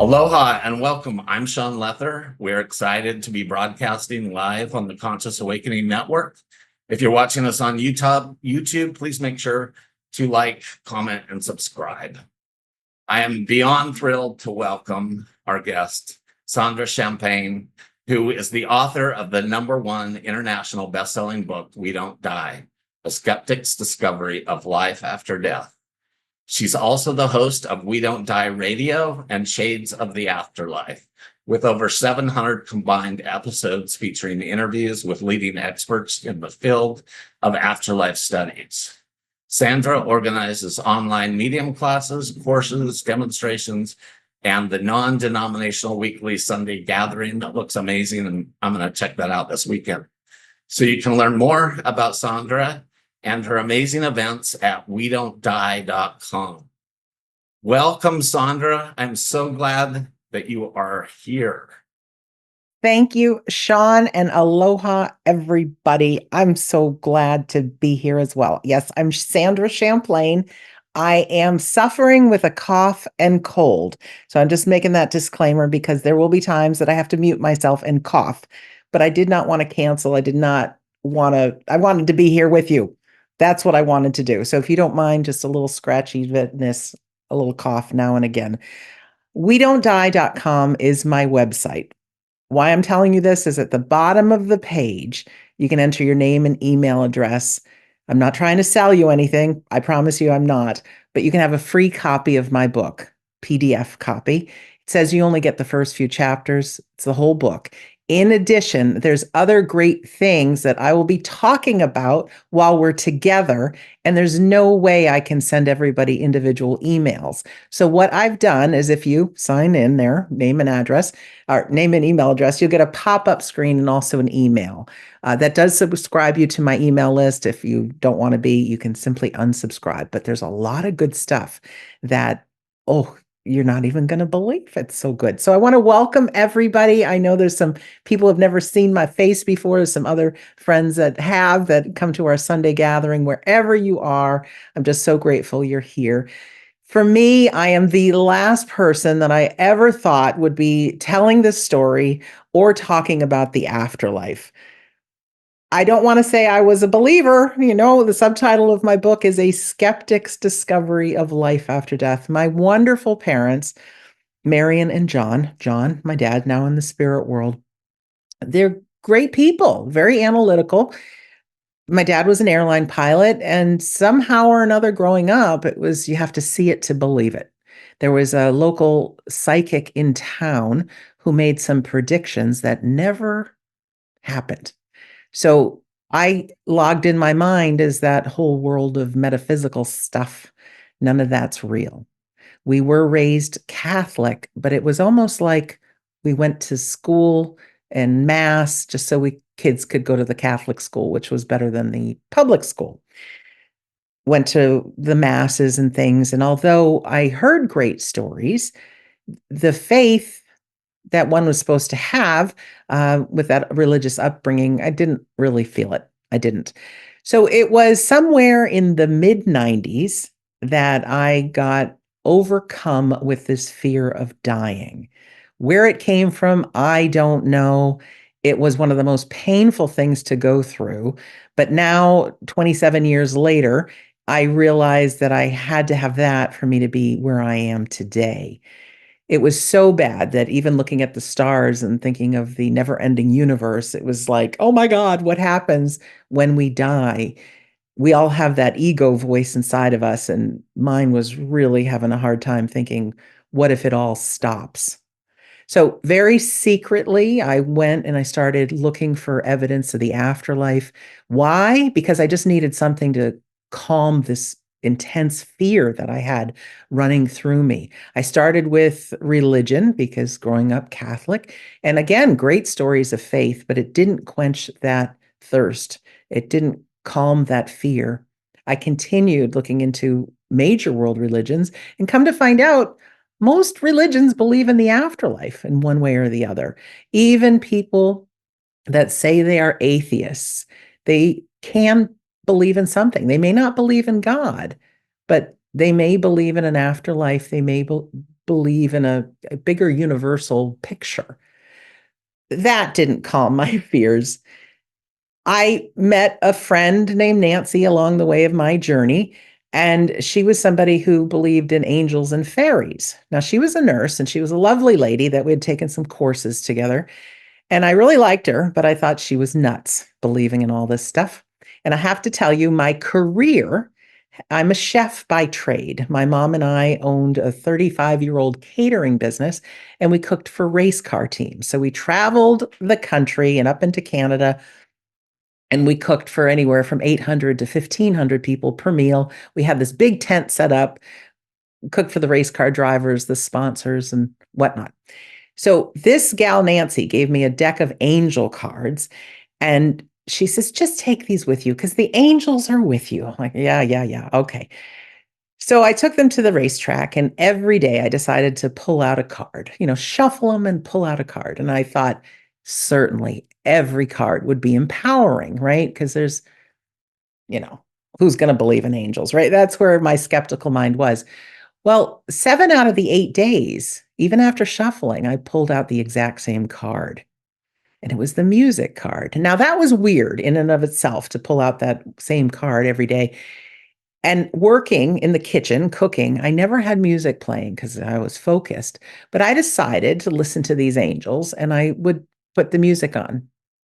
Aloha and welcome. I'm Sean Lether. We're excited to be broadcasting live on the Conscious Awakening Network. If you're watching us on YouTube, please make sure to like, comment, and subscribe. I am beyond thrilled to welcome our guest, Sandra Champlain, who is the author of the #1 international best-selling book, We Don't Die, A Skeptic's Discovery of Life After Death. She's also the host of We Don't Die Radio and Shades of the Afterlife, with over 700 combined episodes featuring interviews with leading experts in the field of afterlife studies. Sandra organizes online medium classes, courses, demonstrations, and the non-denominational weekly Sunday gathering that looks amazing, and I'm going to check that out this weekend. So you can learn more about Sandra and her amazing events at WeDon'tDie.com. Welcome, Sandra. I'm so glad that you are here. Thank you, Sean, and aloha, everybody. I'm so glad to be here as well. Yes, I'm Sandra Champlain. I am suffering with a cough and cold. So I'm just making that disclaimer because there will be times that I have to mute myself and cough. But I did not want to cancel. I wanted to be here with you. That's what I wanted to do. So if you don't mind, just a little scratchiness, a little cough now and again. WeDon'tDie.com is my website. Why I'm telling you this is at the bottom of the page, you can enter your name and email address. I'm not trying to sell you anything. I promise you I'm not. But you can have a free copy of my book, PDF copy. It says you only get the first few chapters. It's the whole book. In addition, there's other great things that I will be talking about while we're together, and there's no way I can send everybody individual emails. So what I've done is if you sign in there, name and email address, you'll get a pop-up screen and also an email. That does subscribe you to my email list. If you don't want to be, you can simply unsubscribe. But there's a lot of good stuff that, you're not even going to believe it's so good. So I want to welcome everybody. I know there's some people who have never seen my face before. There's some other friends that come to our Sunday gathering. Wherever you are, I'm just so grateful you're here. For me, I am the last person that I ever thought would be telling this story or talking about the afterlife. I don't want to say I was a believer. The subtitle of my book is A Skeptic's Discovery of Life After Death. My wonderful parents, Marion and John, my dad, now in the spirit world, they're great people, very analytical. My dad was an airline pilot, and somehow or another growing up, it was you have to see it to believe it. There was a local psychic in town who made some predictions that never happened. So I logged in my mind as that whole world of metaphysical stuff. None of that's real. We were raised Catholic, but it was almost like we went to school and mass just so kids could go to the Catholic school, which was better than the public school. Went to the masses and things. And although I heard great stories, the faith that one was supposed to have with that religious upbringing, I didn't really feel it. I didn't. So it was somewhere in the mid-90s that I got overcome with this fear of dying. Where it came from, I don't know. It was one of the most painful things to go through. But now, 27 years later, I realized that I had to have that for me to be where I am today. It was so bad that even looking at the stars and thinking of the never-ending universe, it was like, oh my God, what happens when we die? We all have that ego voice inside of us, and mine was really having a hard time thinking, what if it all stops? So very secretly, I went and I started looking for evidence of the afterlife. Why? Because I just needed something to calm this intense fear that I had running through me. I started with religion because growing up Catholic, and again, great stories of faith, but it didn't quench that thirst. It didn't calm that fear. I continued looking into major world religions and come to find out most religions believe in the afterlife in one way or the other. Even people that say they are atheists, they can believe in something. They may not believe in God, but they may believe in an afterlife. They may believe in a bigger universal picture. That didn't calm my fears. I met a friend named Nancy along the way of my journey, and she was somebody who believed in angels and fairies. Now, she was a nurse and she was a lovely lady that we had taken some courses together. And I really liked her, but I thought she was nuts believing in all this stuff. And I have to tell you, my career, I'm a chef by trade. My mom and I owned a 35-year-old catering business, and we cooked for race car teams. So we traveled the country and up into Canada, and we cooked for anywhere from 800 to 1,500 people per meal. We had this big tent set up, cooked for the race car drivers, the sponsors, and whatnot. So this gal, Nancy, gave me a deck of angel cards, and she says, just take these with you because the angels are with you. I'm like, yeah, yeah, yeah. Okay. So I took them to the racetrack, and every day I decided to pull out a card, shuffle them and pull out a card. And I thought, certainly every card would be empowering, right? Because there's, you know, who's going to believe in angels, right? That's where my skeptical mind was. Well, 7 out of the 8 days, even after shuffling, I pulled out the exact same card. And it was the music card. Now, that was weird in and of itself to pull out that same card every day. And working in the kitchen, cooking, I never had music playing because I was focused. But I decided to listen to these angels and I would put the music on.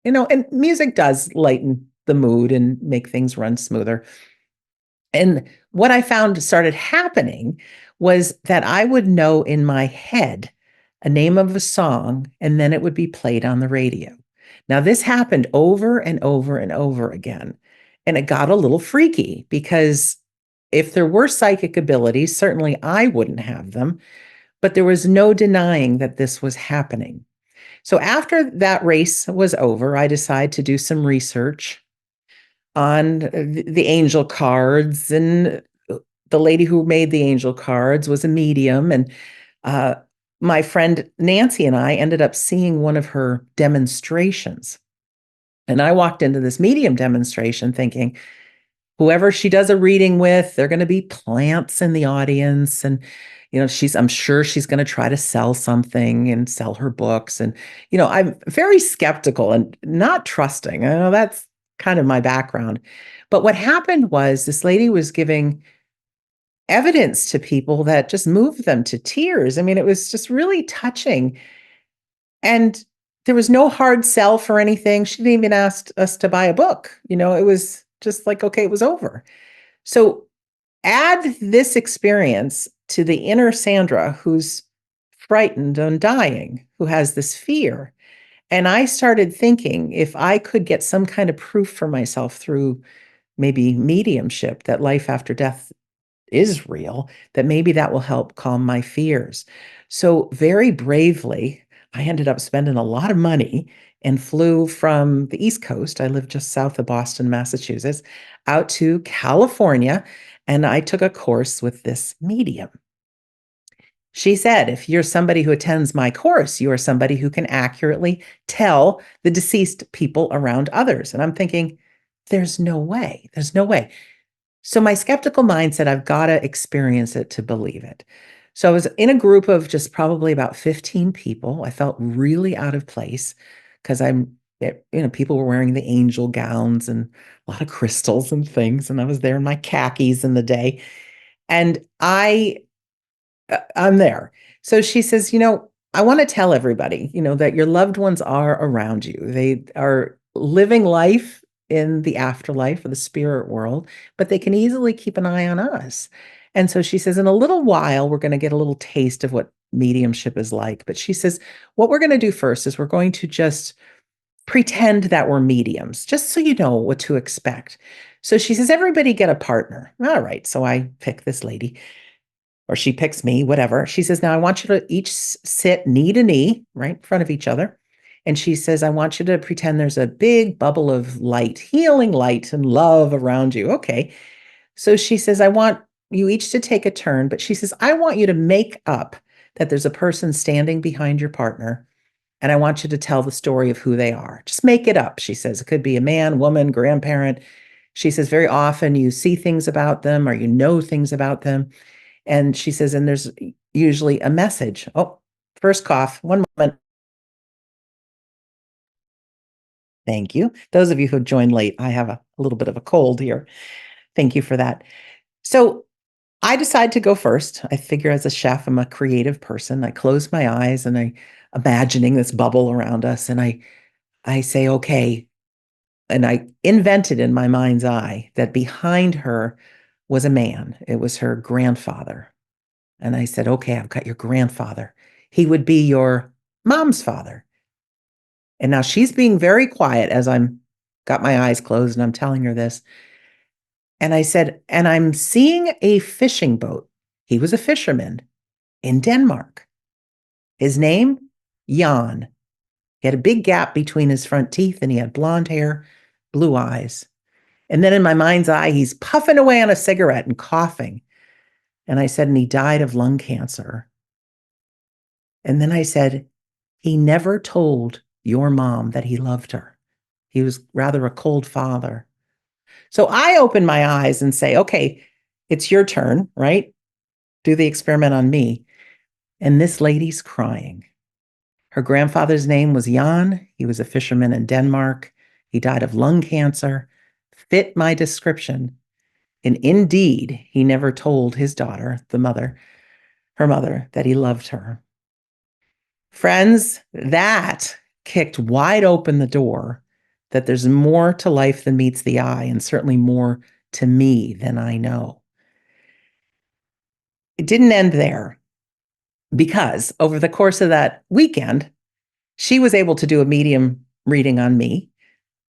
And music does lighten the mood and make things run smoother. And what I found started happening was that I would know in my head a name of a song, and then it would be played on the radio. Now, this happened over and over and over again. And it got a little freaky because if there were psychic abilities, certainly I wouldn't have them, but there was no denying that this was happening. So after that race was over, I decided to do some research on the angel cards. And the lady who made the angel cards was a medium. And uh, my friend Nancy and I ended up seeing one of her demonstrations. And I walked into this medium demonstration thinking, whoever she does a reading with, they're going to be plants in the audience. And, I'm sure she's going to try to sell something and sell her books. And, I'm very skeptical and not trusting. I know that's kind of my background. But what happened was this lady was giving evidence to people that just moved them to tears. I mean, it was just really touching. And there was no hard sell for anything. She didn't even ask us to buy a book. It was just like, okay, it was over. So add this experience to the inner Sandra who's frightened and dying, who has this fear. And I started thinking if I could get some kind of proof for myself through maybe mediumship that life after death is real, that maybe that will help calm my fears. So very bravely, I ended up spending a lot of money and flew from the East Coast. I live just south of Boston, Massachusetts, out to California, and I took a course with this medium. She said, if you're somebody who attends my course, you are somebody who can accurately tell the deceased people around others. And I'm thinking, there's no way. There's no way. So my skeptical mind said, I've got to experience it to believe it. So I was in a group of just probably about 15 people. I felt really out of place because people were wearing the angel gowns and a lot of crystals and things. And I was there in my khakis in the day. And I'm there. So she says, I want to tell everybody, that your loved ones are around you. They are living life in the afterlife or the spirit world, but they can easily keep an eye on us. And so she says, in a little while, we're going to get a little taste of what mediumship is like. But she says, what we're going to do first is we're going to just pretend that we're mediums, just so you know what to expect. So she says, everybody get a partner. All right. So I pick this lady, or she picks me, whatever. She says, now I want you to each sit knee to knee, right in front of each other. And she says, I want you to pretend there's a big bubble of light, healing light and love around you. Okay. So she says, I want you each to take a turn, but she says, I want you to make up that there's a person standing behind your partner. And I want you to tell the story of who they are. Just make it up. She says, it could be a man, woman, grandparent. She says, very often you see things about them or you know things about them. And she says, and there's usually a message. Oh, first cough. One moment. Thank you. Those of you who joined late, I have a little bit of a cold here. Thank you for that. So I decide to go first. I figure as a chef, I'm a creative person. I close my eyes and I imagining this bubble around us. And I say, okay. And I invented in my mind's eye that behind her was a man. It was her grandfather. And I said, okay, I've got your grandfather. He would be your mom's father. And now she's being very quiet as I'm got my eyes closed and I'm telling her this. And I said, and I'm seeing a fishing boat. He was a fisherman in Denmark. His name, Jan. He had a big gap between his front teeth and he had blonde hair, blue eyes. And then in my mind's eye, he's puffing away on a cigarette and coughing. And I said, and he died of lung cancer. And then I said, he never told your mom that he loved her. He was rather a cold father. So I open my eyes and say, okay, it's your turn, right? Do the experiment on me. And this lady's crying. Her grandfather's name was Jan. He was a fisherman in Denmark. He died of lung cancer. Fit my description. And indeed, he never told his daughter, her mother, that he loved her. Friends, that kicked wide open the door that there's more to life than meets the eye, and certainly more to me than I know. It didn't end there because over the course of that weekend, she was able to do a medium reading on me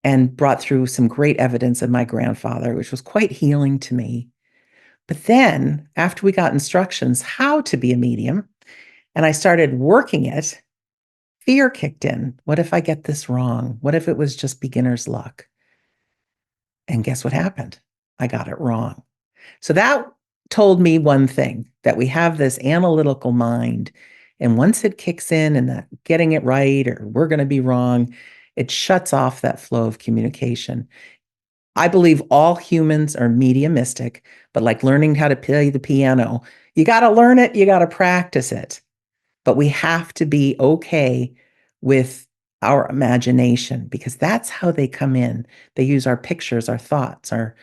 and brought through some great evidence of my grandfather, which was quite healing to me. But then, after we got instructions how to be a medium, and I started working it, fear kicked in. What if I get this wrong? What if it was just beginner's luck? And guess what happened? I got it wrong. So that told me one thing, that we have this analytical mind. And once it kicks in and that getting it right or we're going to be wrong, it shuts off that flow of communication. I believe all humans are mediumistic, but like learning how to play the piano, you got to learn it, you got to practice it. But we have to be okay with our imagination because that's how they come in. They use our pictures, our thoughts, our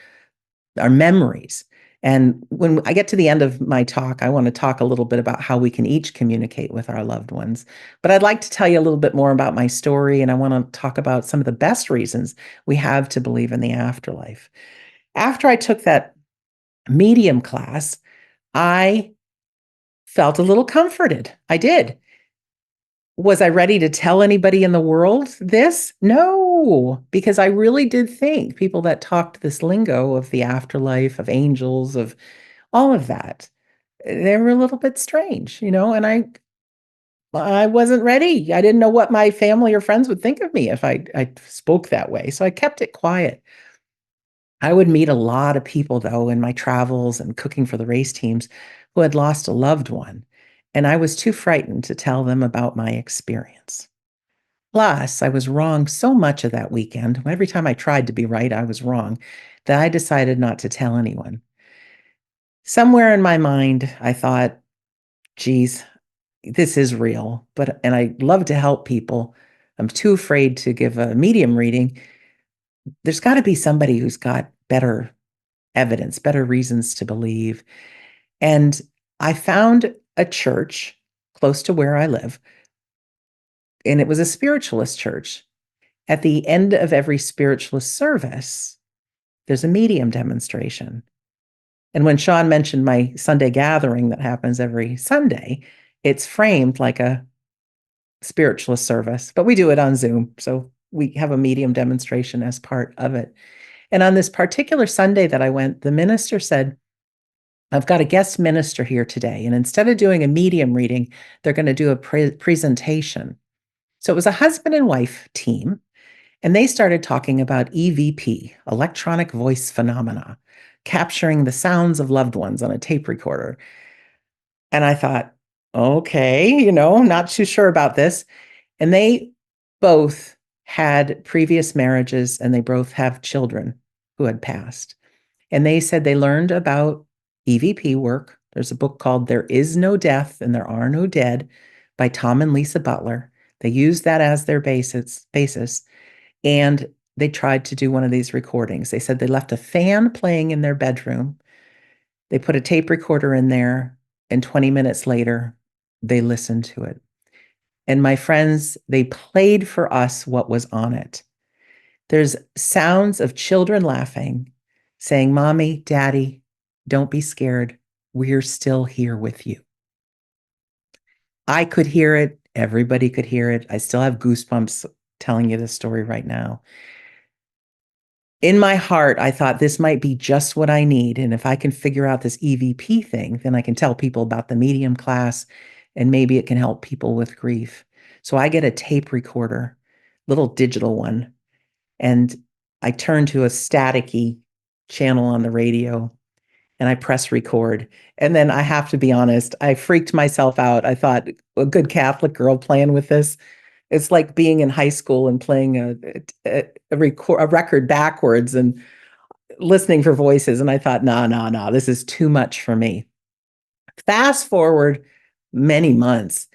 memories. And when I get to the end of my talk, I want to talk a little bit about how we can each communicate with our loved ones. But I'd like to tell you a little bit more about my story, and I want to talk about some of the best reasons we have to believe in the afterlife. After I took that medium class, I felt a little comforted. I did. Was I ready to tell anybody in the world this? No, because I really did think people that talked this lingo of the afterlife, of angels, of all of that, they were a little bit strange, and I wasn't ready. I didn't know what my family or friends would think of me if I spoke that way. So I kept it quiet. I would meet a lot of people, though, in my travels and cooking for the race teams who had lost a loved one. And I was too frightened to tell them about my experience. Plus, I was wrong so much of that weekend. Every time I tried to be right, I was wrong, that I decided not to tell anyone. Somewhere in my mind, I thought, geez, this is real, and I love to help people. I'm too afraid to give a medium reading. There's got to be somebody who's got better evidence, better reasons to believe. And I found a church close to where I live, and it was a spiritualist church. At the end of every spiritualist service, there's a medium demonstration. And when Sean mentioned my Sunday gathering that happens every Sunday, it's framed like a spiritualist service, but we do it on Zoom. So we have a medium demonstration as part of it. And on this particular Sunday that I went, the minister said, I've got a guest minister here today. And instead of doing a medium reading, they're going to do a presentation. So it was a husband and wife team. And they started talking about EVP, electronic voice phenomena, capturing the sounds of loved ones on a tape recorder. And I thought, okay, not too sure about this. And they both had previous marriages and they both have children who had passed. And they said they learned about EVP work There's a book called There Is No Death and There Are No Dead by Tom and Lisa Butler. They used that as their basis, and they tried to do one of these recordings. They said they left a fan playing in their bedroom. They put a tape recorder in there, and 20 minutes later, they listened to it. And my friends, they played for us what was on it. There's sounds of children laughing, saying, "Mommy, Daddy, don't be scared. We're still here with you." I could hear it. Everybody could hear it. I still have goosebumps telling you this story right now. In my heart, I thought this might be just what I need. And if I can figure out this EVP thing, then I can tell people about the medium class and maybe it can help people with grief. So I get a tape recorder, little digital one, and I turn to a staticky channel on the radio and I press record. And then I have to be honest, I freaked myself out. I thought, a good Catholic girl playing with this. It's like being in high school and playing a record backwards and listening for voices. And I thought, no, this is too much for me. Fast forward many months,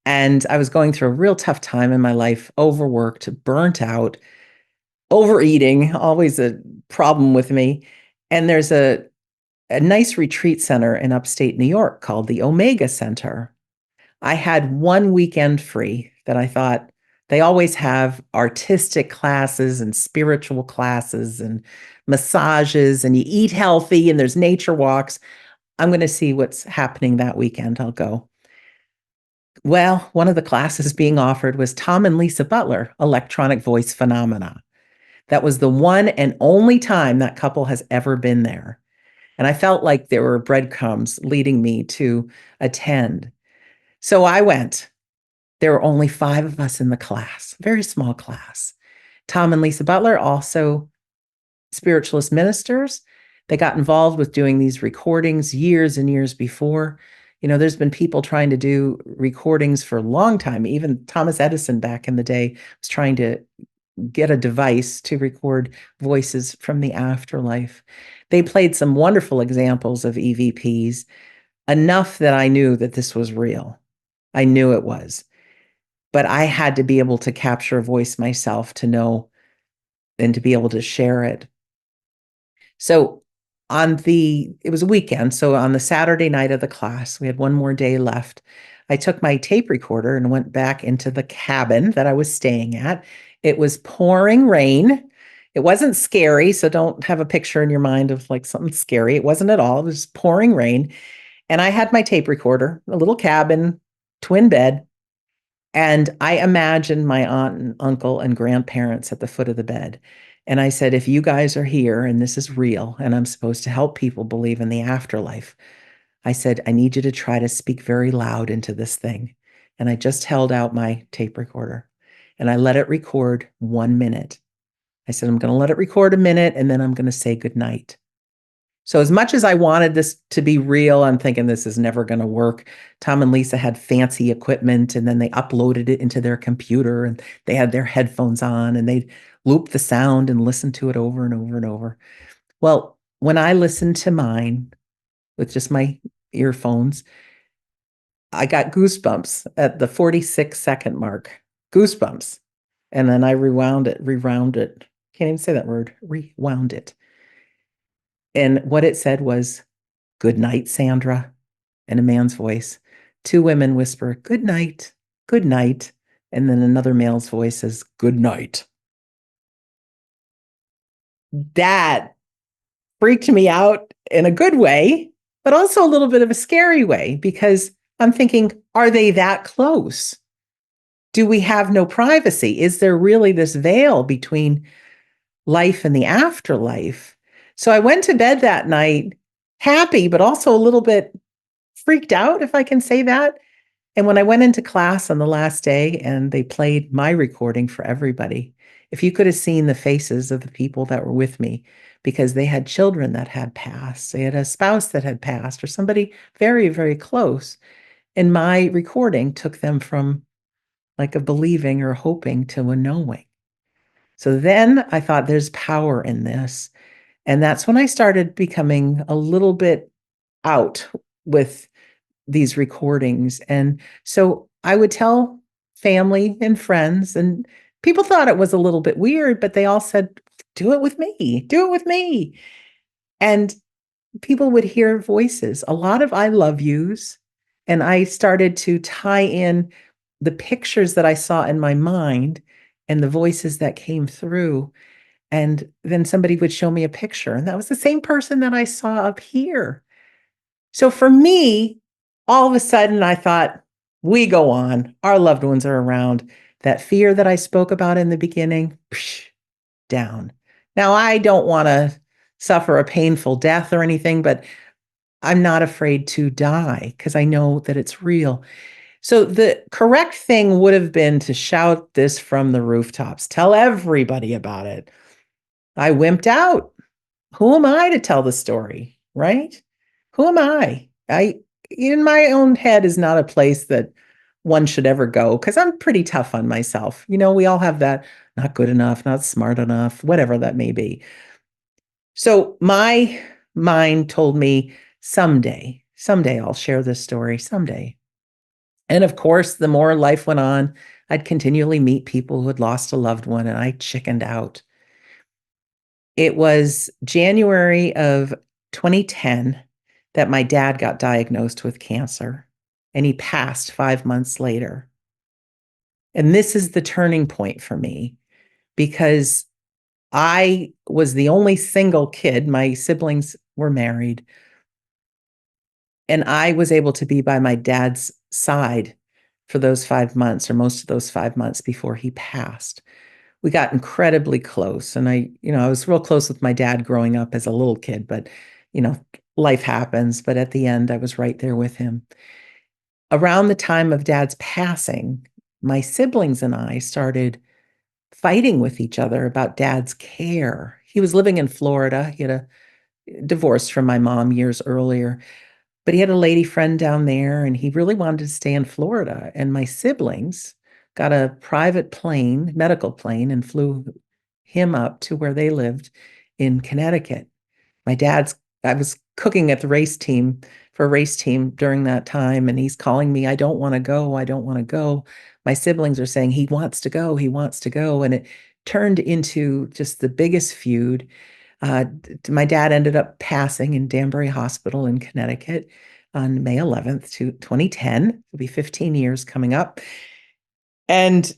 and I was going through a real tough time in my life, overworked, burnt out, overeating, always a problem with me. And there's a nice retreat center in upstate New York called the Omega Center. I had one weekend free that I thought they always have artistic classes and spiritual classes and massages, and you eat healthy and there's nature walks. I'm going to see what's happening that weekend. I'll go. Well, one of the classes being offered was Tom and Lisa Butler, Electronic Voice Phenomena. That was the one and only time that couple has ever been there. And I felt like there were breadcrumbs leading me to attend. So I went. There were only 5 of us in the class, very small class. Tom and Lisa Butler, also spiritualist ministers. They got involved with doing these recordings years and years before. You know, there's been people trying to do recordings for a long time. Even Thomas Edison back in the day was trying to get a device to record voices from the afterlife. They played some wonderful examples of EVPs, enough that I knew that this was real. I knew it was. But I had to be able to capture a voice myself to know and to be able to share it. So it was a weekend. So on the Saturday night of the class, we had one more day left. I took my tape recorder and went back into the cabin that I was staying at. It was pouring rain. It wasn't scary, so don't have a picture in your mind of like something scary. It wasn't at all. It was pouring rain. And I had my tape recorder, a little cabin, twin bed. And I imagined my aunt and uncle and grandparents at the foot of the bed. And I said, if you guys are here and this is real, and I'm supposed to help people believe in the afterlife, I said, I need you to try to speak very loud into this thing. And I just held out my tape recorder and I let it record 1 minute. I said, I'm going to let it record a minute and then I'm going to say goodnight. So as much as I wanted this to be real, I'm thinking this is never going to work. Tom and Lisa had fancy equipment and then they uploaded it into their computer and they had their headphones on and they'd loop the sound and listen to it over and over and over. Well, when I listened to mine with just my earphones, I got goosebumps at the 46-second mark. Goosebumps. And then I rewound it. Can't even say that word. Rewound it. And what it said was, "Good night, Sandra," in a man's voice. 2 women whisper, "Good night, good night." And then another male's voice says, "Good night." That freaked me out in a good way, but also a little bit of a scary way because I'm thinking, are they that close? Do we have no privacy? Is there really this veil between life and the afterlife? So I went to bed that night happy, but also a little bit freaked out, if I can say that. And when I went into class on the last day and they played my recording for everybody, if you could have seen the faces of the people that were with me, because they had children that had passed, they had a spouse that had passed, or somebody very, very close. And my recording took them from like a believing or hoping to a knowing. So then I thought there's power in this. And that's when I started becoming a little bit out with these recordings. And so I would tell family and friends, and people thought it was a little bit weird, but they all said, do it with me, do it with me. And people would hear voices, a lot of I love yous. And I started to tie in the pictures that I saw in my mind and the voices that came through. And then somebody would show me a picture, and that was the same person that I saw up here. So for me, all of a sudden I thought, we go on, our loved ones are around. That fear that I spoke about in the beginning, down. Now, I don't want to suffer a painful death or anything, but I'm not afraid to die because I know that it's real. So the correct thing would have been to shout this from the rooftops, tell everybody about it. I wimped out. Who am I to tell the story, right? Who am I? I in my own head is not a place that one should ever go because I'm pretty tough on myself. We all have that not good enough, not smart enough, whatever that may be. So my mind told me someday I'll share this story someday. And of course, the more life went on, I'd continually meet people who had lost a loved one, and I chickened out. It was January of 2010 that my dad got diagnosed with cancer, and he passed 5 months later. And this is the turning point for me because I was the only single kid. My siblings were married, and I was able to be by my dad's side for those 5 months, or most of those 5 months before he passed. We got incredibly close. And I was real close with my dad growing up as a little kid, but, you know, life happens. But at the end, I was right there with him. Around the time of dad's passing, my siblings and I started fighting with each other about dad's care. He was living in Florida. He had a divorced from my mom years earlier, but he had a lady friend down there and he really wanted to stay in Florida. And my siblings got a private plane, medical plane, and flew him up to where they lived in Connecticut. I was cooking at the race team for a race team during that time, and he's calling me, I don't want to go. I don't want to go. My siblings are saying, he wants to go. He wants to go. And it turned into just the biggest feud. My dad ended up passing in Danbury Hospital in Connecticut on May 11th, 2010. It'll be 15 years coming up. And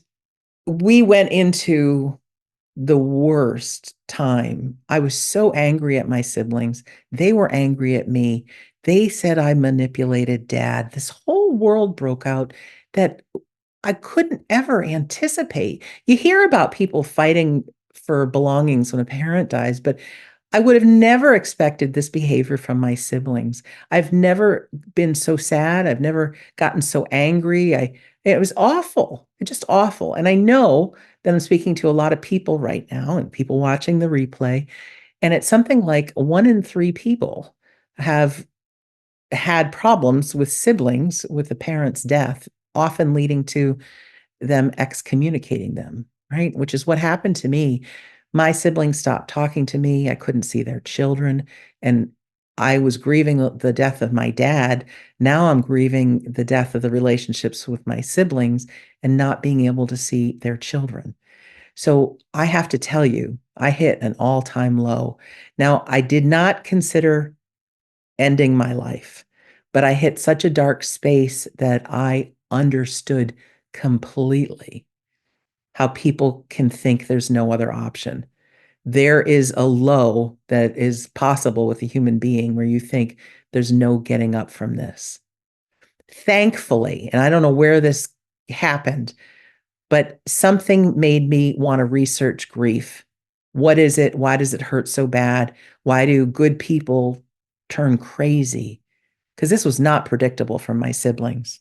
we went into the worst time. I was so angry at my siblings. They were angry at me. They said I manipulated dad. This whole world broke out that I couldn't ever anticipate. You hear about people fighting for belongings when a parent dies, but I would have never expected this behavior from my siblings. I've never been so sad. I've never gotten so angry. It was awful. Just awful. And I know that I'm speaking to a lot of people right now and people watching the replay. And it's something like 1 in 3 people have had problems with siblings with the parent's death, often leading to them excommunicating them, right? Which is what happened to me. My siblings stopped talking to me. I couldn't see their children. And I was grieving the death of my dad. Now I'm grieving the death of the relationships with my siblings and not being able to see their children. So I have to tell you, I hit an all-time low. Now, I did not consider ending my life, but I hit such a dark space that I understood completely how people can think there's no other option. There is a low that is possible with a human being where you think there's no getting up from this. Thankfully, and I don't know where this happened, but something made me want to research grief. What is it? Why does it hurt so bad? Why do good people turn crazy? Because this was not predictable from my siblings.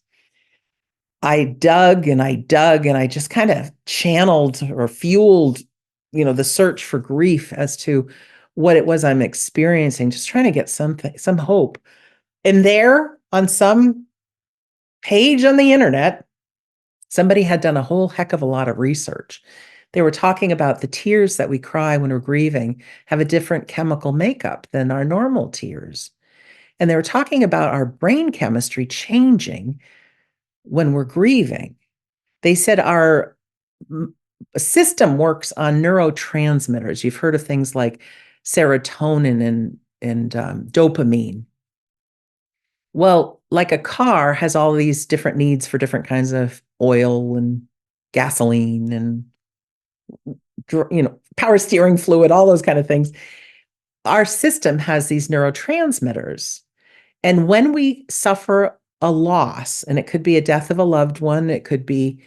I dug and I dug and I just kind of channeled or fueled, the search for grief as to what it was I'm experiencing, just trying to get some hope. And there on some page on the internet, somebody had done a whole heck of a lot of research. They were talking about the tears that we cry when we're grieving have a different chemical makeup than our normal tears. And they were talking about our brain chemistry changing when we're grieving. They said our system works on neurotransmitters. You've heard of things like serotonin and dopamine. Well, like a car has all these different needs for different kinds of oil and gasoline and power steering fluid, all those kind of things. Our system has these neurotransmitters. And when we suffer a loss, and it could be a death of a loved one, it could be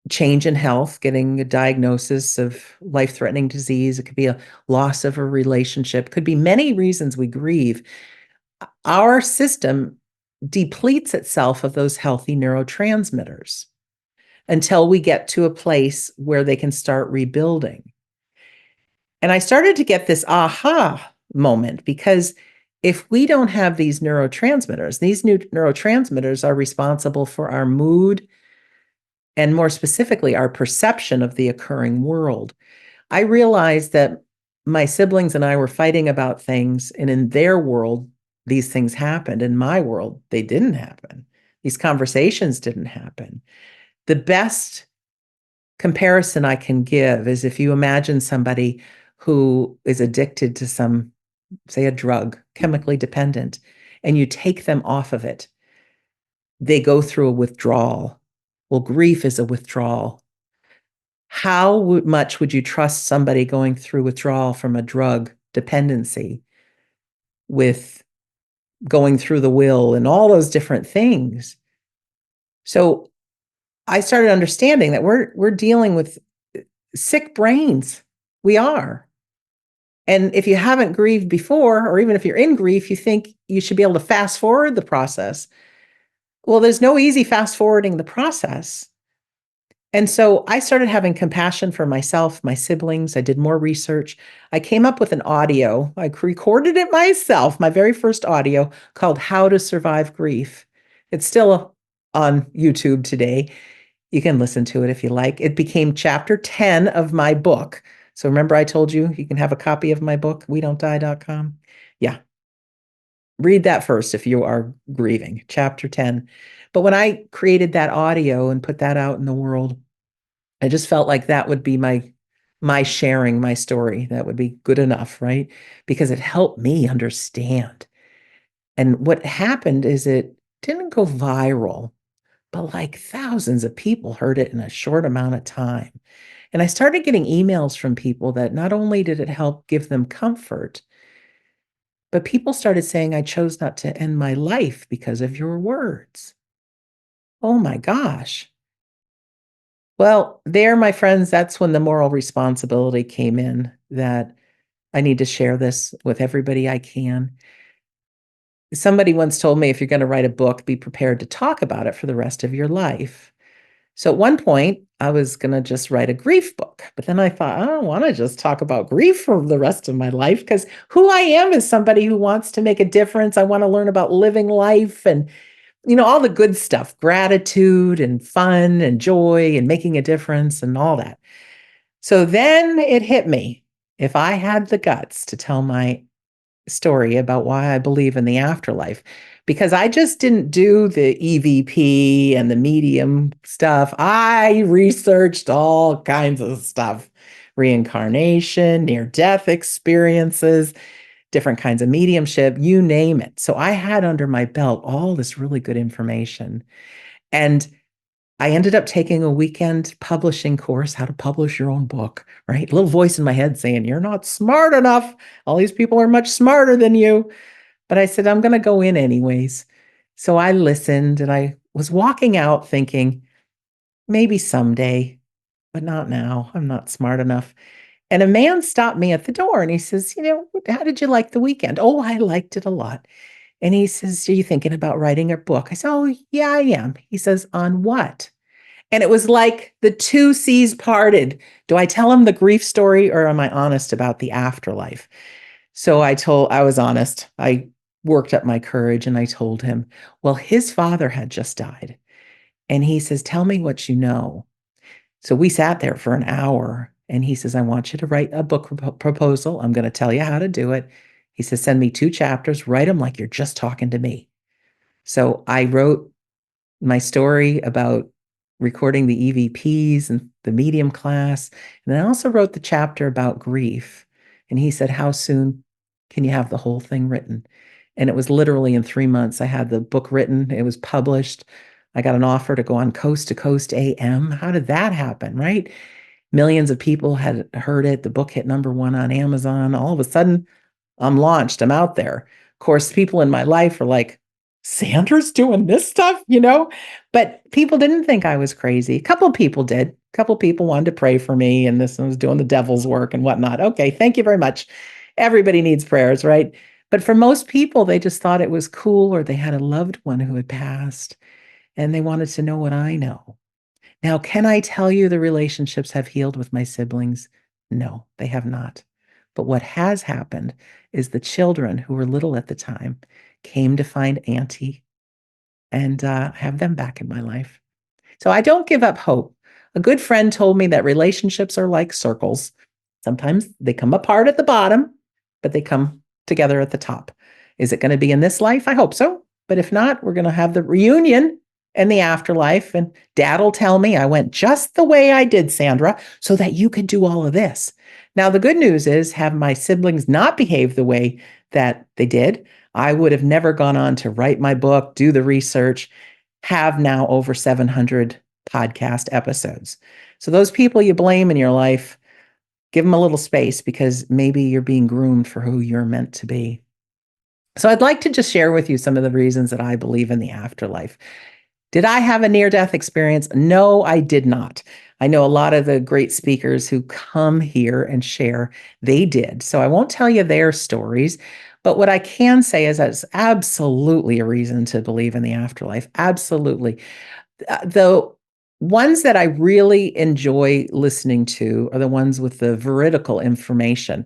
change in health, getting a diagnosis of life-threatening disease, it could be a loss of a relationship, it could be many reasons we grieve. Our system depletes itself of those healthy neurotransmitters until we get to a place where they can start rebuilding. And I started to get this aha moment, because if we don't have these neurotransmitters, these new neurotransmitters are responsible for our mood and, more specifically, our perception of the occurring world. I realized that my siblings and I were fighting about things, and in their world, these things happened. In my world, they didn't happen. These conversations didn't happen. The best comparison I can give is if you imagine somebody who is addicted to some, say, a drug, chemically dependent, and you take them off of it, they go through a withdrawal. Well, grief is a withdrawal. How much would you trust somebody going through withdrawal from a drug dependency with going through the will and all those different things? So I started understanding that we're dealing with sick brains. We are. And if you haven't grieved before, or even if you're in grief, you think you should be able to fast forward the process. Well, there's no easy fast forwarding the process. And so I started having compassion for myself, my siblings. I did more research. I came up with an audio. I recorded it myself, my very first audio, called How to Survive Grief. It's still on YouTube today. You can listen to it if you like. It became chapter 10 of my book. So remember I told you you can have a copy of my book, WeDon'tDie.com? Yeah. Read that first if you are grieving, chapter 10. But when I created that audio and put that out in the world, I just felt like that would be my sharing my story. That would be good enough, right? Because it helped me understand. And what happened is it didn't go viral, but like thousands of people heard it in a short amount of time. And I started getting emails from people that not only did it help give them comfort, but people started saying, I chose not to end my life because of your words. Oh my gosh. Well, there, my friends, that's when the moral responsibility came in, that I need to share this with everybody I can. Somebody once told me, if you're going to write a book, be prepared to talk about it for the rest of your life. So at one point, I was going to just write a grief book, but then I thought, I don't want to just talk about grief for the rest of my life, because who I am is somebody who wants to make a difference. I want to learn about living life and, all the good stuff, gratitude and fun and joy and making a difference and all that. So then it hit me. If I had the guts to tell my story about why I believe in the afterlife, because I just didn't do the EVP and the medium stuff. I researched all kinds of stuff, reincarnation, near-death experiences, different kinds of mediumship, you name it. So I had under my belt all this really good information. And I ended up taking a weekend publishing course, how to publish your own book, right? A little voice in my head saying, you're not smart enough. All these people are much smarter than you. But I said, I'm going to go in anyways. So I listened, and I was walking out thinking, maybe someday, but not now. I'm not smart enough. And a man stopped me at the door and he says, how did you like the weekend? Oh, I liked it a lot. And he says, are you thinking about writing a book? I said, oh, yeah, I am. He says, on what? And it was like the two seas parted. Do I tell him the grief story, or am I honest about the afterlife? So I was honest. I worked up my courage and I told him, well, his father had just died. And he says, tell me what you know. So we sat there for an hour, and he says, I want you to write a book proposal. I'm going to tell you how to do it. He says, send me 2 chapters, write them like you're just talking to me. So I wrote my story about recording the EVPs and the medium class. And then I also wrote the chapter about grief. And he said, how soon can you have the whole thing written? And it was literally in 3 months. I had the book written, it was published. I got an offer to go on Coast to Coast AM. How did that happen, right? Millions of people had heard it. The book hit #1 on Amazon. All of a sudden, I'm launched. I'm out there. Of course, people in my life are like, Sandra's doing this stuff, But people didn't think I was crazy. A couple of people did. A couple of people wanted to pray for me, and this was doing the devil's work and whatnot. Okay, thank you very much. Everybody needs prayers, right? But for most people, they just thought it was cool, or they had a loved one who had passed, and they wanted to know what I know. Now, can I tell you the relationships have healed with my siblings? No, they have not. But what has happened is the children who were little at the time came to find Auntie and have them back in my life. So I don't give up hope. A good friend told me that relationships are like circles. Sometimes they come apart at the bottom, but they come together at the top. Is it going to be in this life? I hope so. But if not, we're going to have the reunion and the afterlife. And Dad'll tell me I went just the way I did, Sandra, so that you could do all of this. Now, the good news is, have my siblings not behaved the way that they did, I would have never gone on to write my book, do the research, have now over 700 podcast episodes. So those people you blame in your life, give them a little space, because maybe you're being groomed for who you're meant to be. So I'd like to just share with you some of the reasons that I believe in the afterlife. Did I have a near-death experience? No, I did not. I know a lot of the great speakers who come here and share, they did. So I won't tell you their stories, but what I can say is that's absolutely a reason to believe in the afterlife. Absolutely. The ones that I really enjoy listening to are the ones with the veridical information.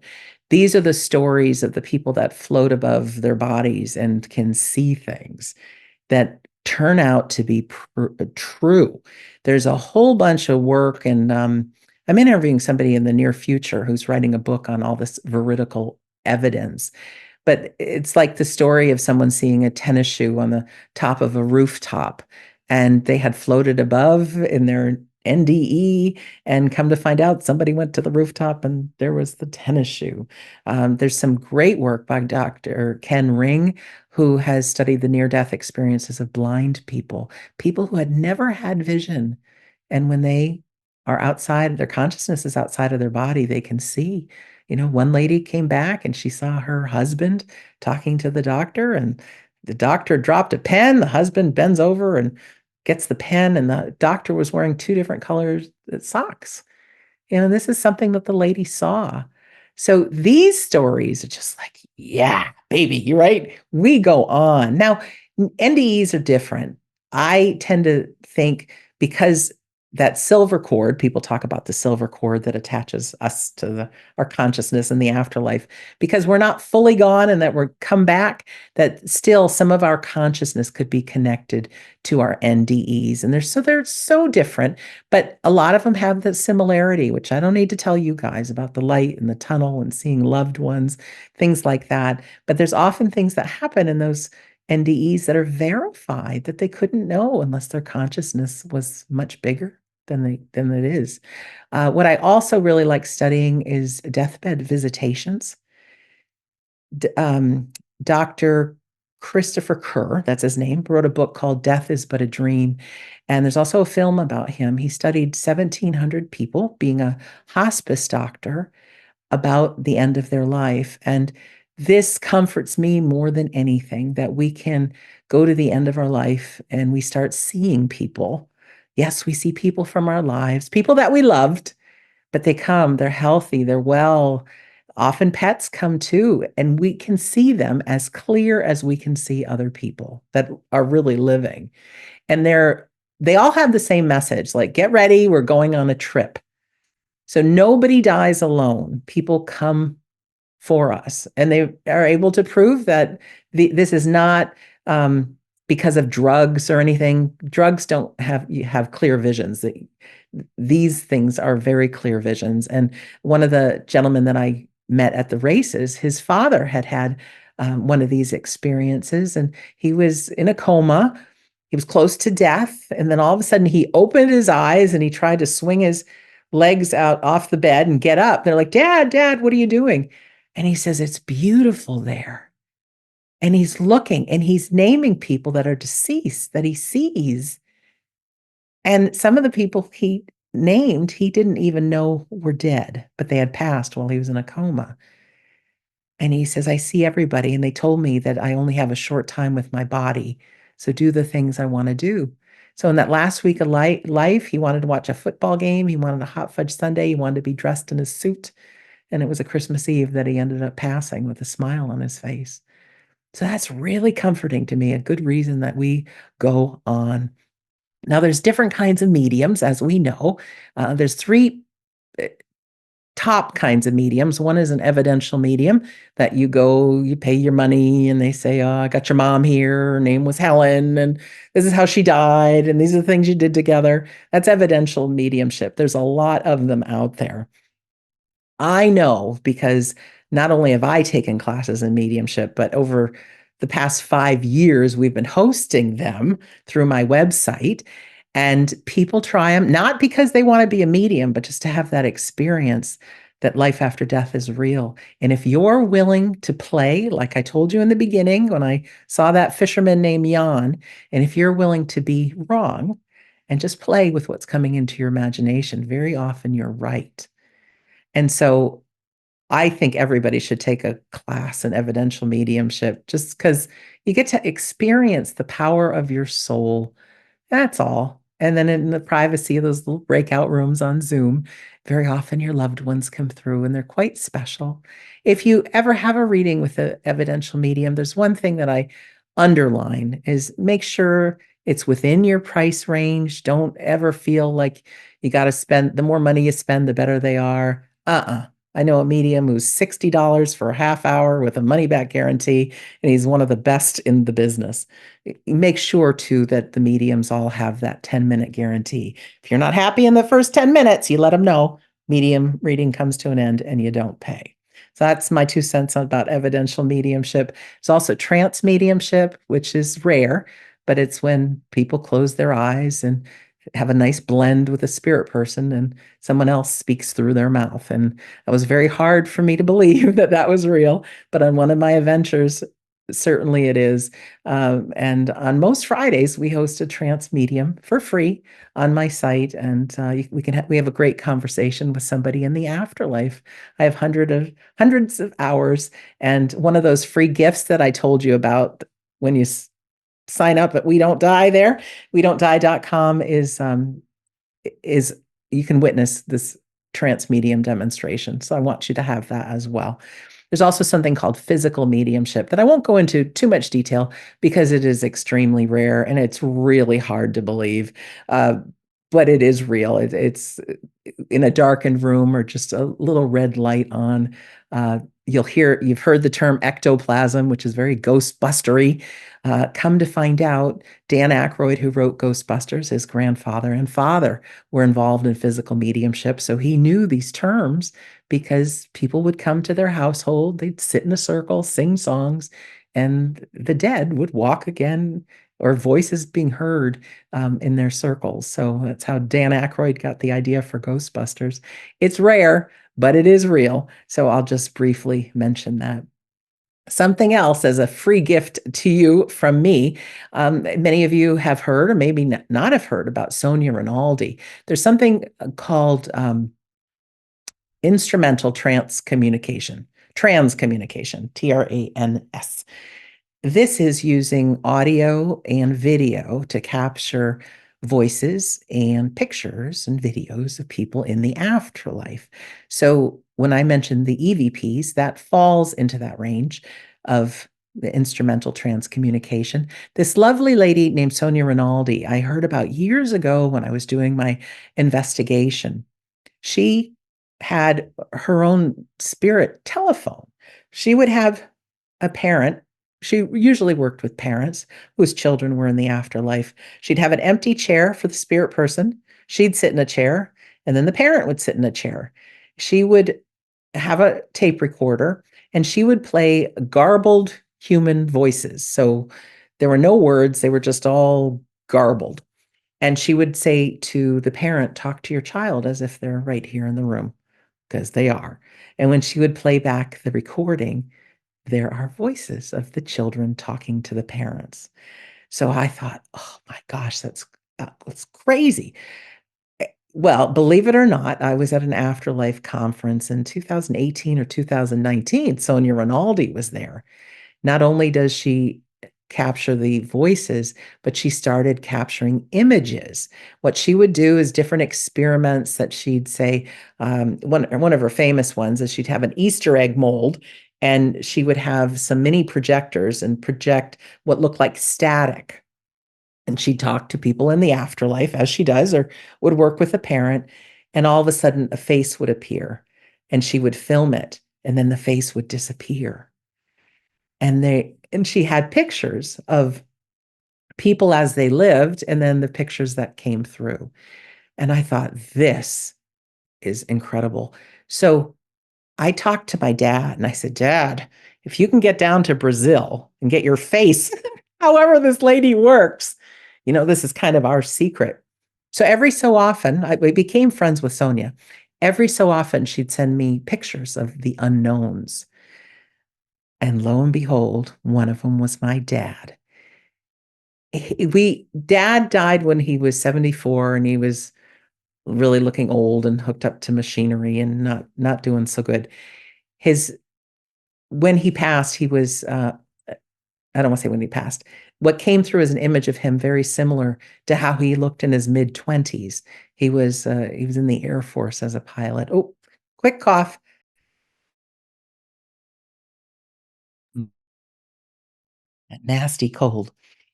These are the stories of the people that float above their bodies and can see things that turn out to be true. There's a whole bunch of work, and I'm interviewing somebody in the near future who's writing a book on all this veridical evidence. But it's like the story of someone seeing a tennis shoe on the top of a rooftop, and they had floated above in their NDE, and come to find out somebody went to the rooftop and there was the tennis shoe. There's some great work by Dr. Ken Ring, who has studied the near-death experiences of blind people, people who had never had vision. And when they are outside, their consciousness is outside of their body, they can see. One lady came back and she saw her husband talking to the doctor, and the doctor dropped a pen. The husband bends over and gets the pen, and the doctor was wearing 2 different colors socks. This is something that the lady saw. So these stories are just like, yeah, baby, you're right. We go on. Now, NDEs are different. I tend to think, because that silver cord, people talk about the silver cord that attaches us to our consciousness in the afterlife, because we're not fully gone and that we're come back, that still some of our consciousness could be connected to our NDEs. And they're so different, but a lot of them have the similarity, which I don't need to tell you guys about the light and the tunnel and seeing loved ones, things like that. But there's often things that happen in those NDEs that are verified that they couldn't know unless their consciousness was much bigger than it is. What I also really like studying is deathbed visitations. Dr. Christopher Kerr, that's his name, wrote a book called Death is But a Dream. And there's also a film about him. He studied 1,700 people, being a hospice doctor, about the end of their life. And this comforts me more than anything, that we can go to the end of our life and we start seeing people. Yes, we see people from our lives, people that we loved, but they come, they're healthy, they're well. Often pets come too, and we can see them as clear as we can see other people that are really living. And they all have the same message, like, get ready, we're going on a trip. So nobody dies alone. People come for us, and they are able to prove that this is not because of drugs or anything. Drugs don't have clear visions. These things are very clear visions. And one of the gentlemen that I met at the races, his father had had one of these experiences, and he was in a coma. He was close to death. And then all of a sudden, he opened his eyes and he tried to swing his legs out off the bed and get up. They're like, Dad, Dad, what are you doing? And he says, it's beautiful there. And he's looking and he's naming people that are deceased that he sees. And some of the people he named, he didn't even know were dead, but they had passed while he was in a coma. And he says, I see everybody, and they told me that I only have a short time with my body. So do the things I want to do. So in that last week of life, he wanted to watch a football game. He wanted a hot fudge sundae. He wanted to be dressed in his suit. And it was a Christmas Eve that he ended up passing with a smile on his face. So that's really comforting to me, a good reason that we go on. Now, there's different kinds of mediums, as we know. There's three top kinds of mediums. One is an evidential medium that you go, you pay your money, and they say, oh, I got your mom here. Her name was Helen, and this is how she died, and these are the things you did together. That's evidential mediumship. There's a lot of them out there. I know because not only have I taken classes in mediumship, but over the past 5 years, we've been hosting them through my website. And people try them, not because they want to be a medium, but just to have that experience that life after death is real. And if you're willing to play, like I told you in the beginning, when I saw that fisherman named Jan, and if you're willing to be wrong and just play with what's coming into your imagination, very often you're right. And so I think everybody should take a class in evidential mediumship just because you get to experience the power of your soul. That's all. And then in the privacy of those little breakout rooms on Zoom, very often your loved ones come through and they're quite special. If you ever have a reading with an evidential medium, there's one thing that I underline is make sure it's within your price range. Don't ever feel like you got to spend, the more money you spend, the better they are. I know a medium who's $60 for a half hour with a money back guarantee, and he's one of the best in the business. Make sure too that the mediums all have that 10-minute guarantee. If you're not happy in the first 10 minutes, you let them know. Medium reading comes to an end and you don't pay. So that's my 2 cents about evidential mediumship. There's also trance mediumship, which is rare, but it's when people close their eyes and have a nice blend with a spirit person and someone else speaks through their mouth. And it was very hard for me to believe that that was real. But on one of my adventures, certainly it is. And on most Fridays, we host a trance medium for free on my site, and we have a great conversation with somebody in the afterlife. I have hundreds of hours, and one of those free gifts that I told you about when you sign up at We Don't Die there, wedon'tdie.com is you can witness this trance medium demonstration. So I want you to have that as well. There's also something called physical mediumship that I won't go into too much detail because it is extremely rare and it's really hard to believe. But it is real. It's in a darkened room or just a little red light on. You've heard the term ectoplasm, which is very Ghostbustery. Come to find out, Dan Aykroyd, who wrote Ghostbusters, his grandfather and father were involved in physical mediumship. So he knew these terms because people would come to their household, they'd sit in a circle, sing songs, and the dead would walk again, or voices being heard in their circles. So that's how Dan Aykroyd got the idea for Ghostbusters. It's rare, but it is real. So I'll just briefly mention that. Something else as a free gift to you from me. Many of you have heard, or maybe not have heard, about Sonia Rinaldi. There's something called instrumental trans communication, TRANS. This is using audio and video to capture voices and pictures and videos of people in the afterlife. So when I mentioned the EVPs, that falls into that range of the instrumental trans communication. This lovely lady named Sonia Rinaldi, I heard about years ago when I was doing my investigation. She had her own spirit telephone. She would have a parent. She usually worked with parents whose children were in the afterlife. She'd have an empty chair for the spirit person. She'd sit in a chair, and then the parent would sit in a chair. She would have a tape recorder, and she would play garbled human voices. So there were no words, they were just all garbled. And she would say to the parent, talk to your child as if they're right here in the room, because they are. And when she would play back the recording, there are voices of the children talking to the parents. So I thought, oh my gosh, that's crazy. Well, believe it or not, I was at an Afterlife conference in 2018 or 2019. Sonia Rinaldi was there. Not only does she capture the voices, but she started capturing images. What she would do is different experiments that she'd say, one of her famous ones is she'd have an Easter egg mold, and she would have some mini projectors and project what looked like static. And she'd talk to people in the afterlife, as she does, or would work with a parent. And all of a sudden, a face would appear, and she would film it, and then the face would disappear. And she had pictures of people as they lived, and then the pictures that came through. And I thought, this is incredible. So I talked to my dad and I said, Dad, if you can get down to Brazil and get your face, however this lady works, this is kind of our secret. So every so often, we became friends with Sonia. Every so often, she'd send me pictures of the unknowns. And lo and behold, one of them was my dad. Dad died when he was 74, and he was really looking old and hooked up to machinery and not doing so good. When he passed, he was I don't want to say when he passed. What came through is an image of him very similar to how he looked in his mid-20s. He was in the Air Force as a pilot. Oh, quick cough. Nasty cold.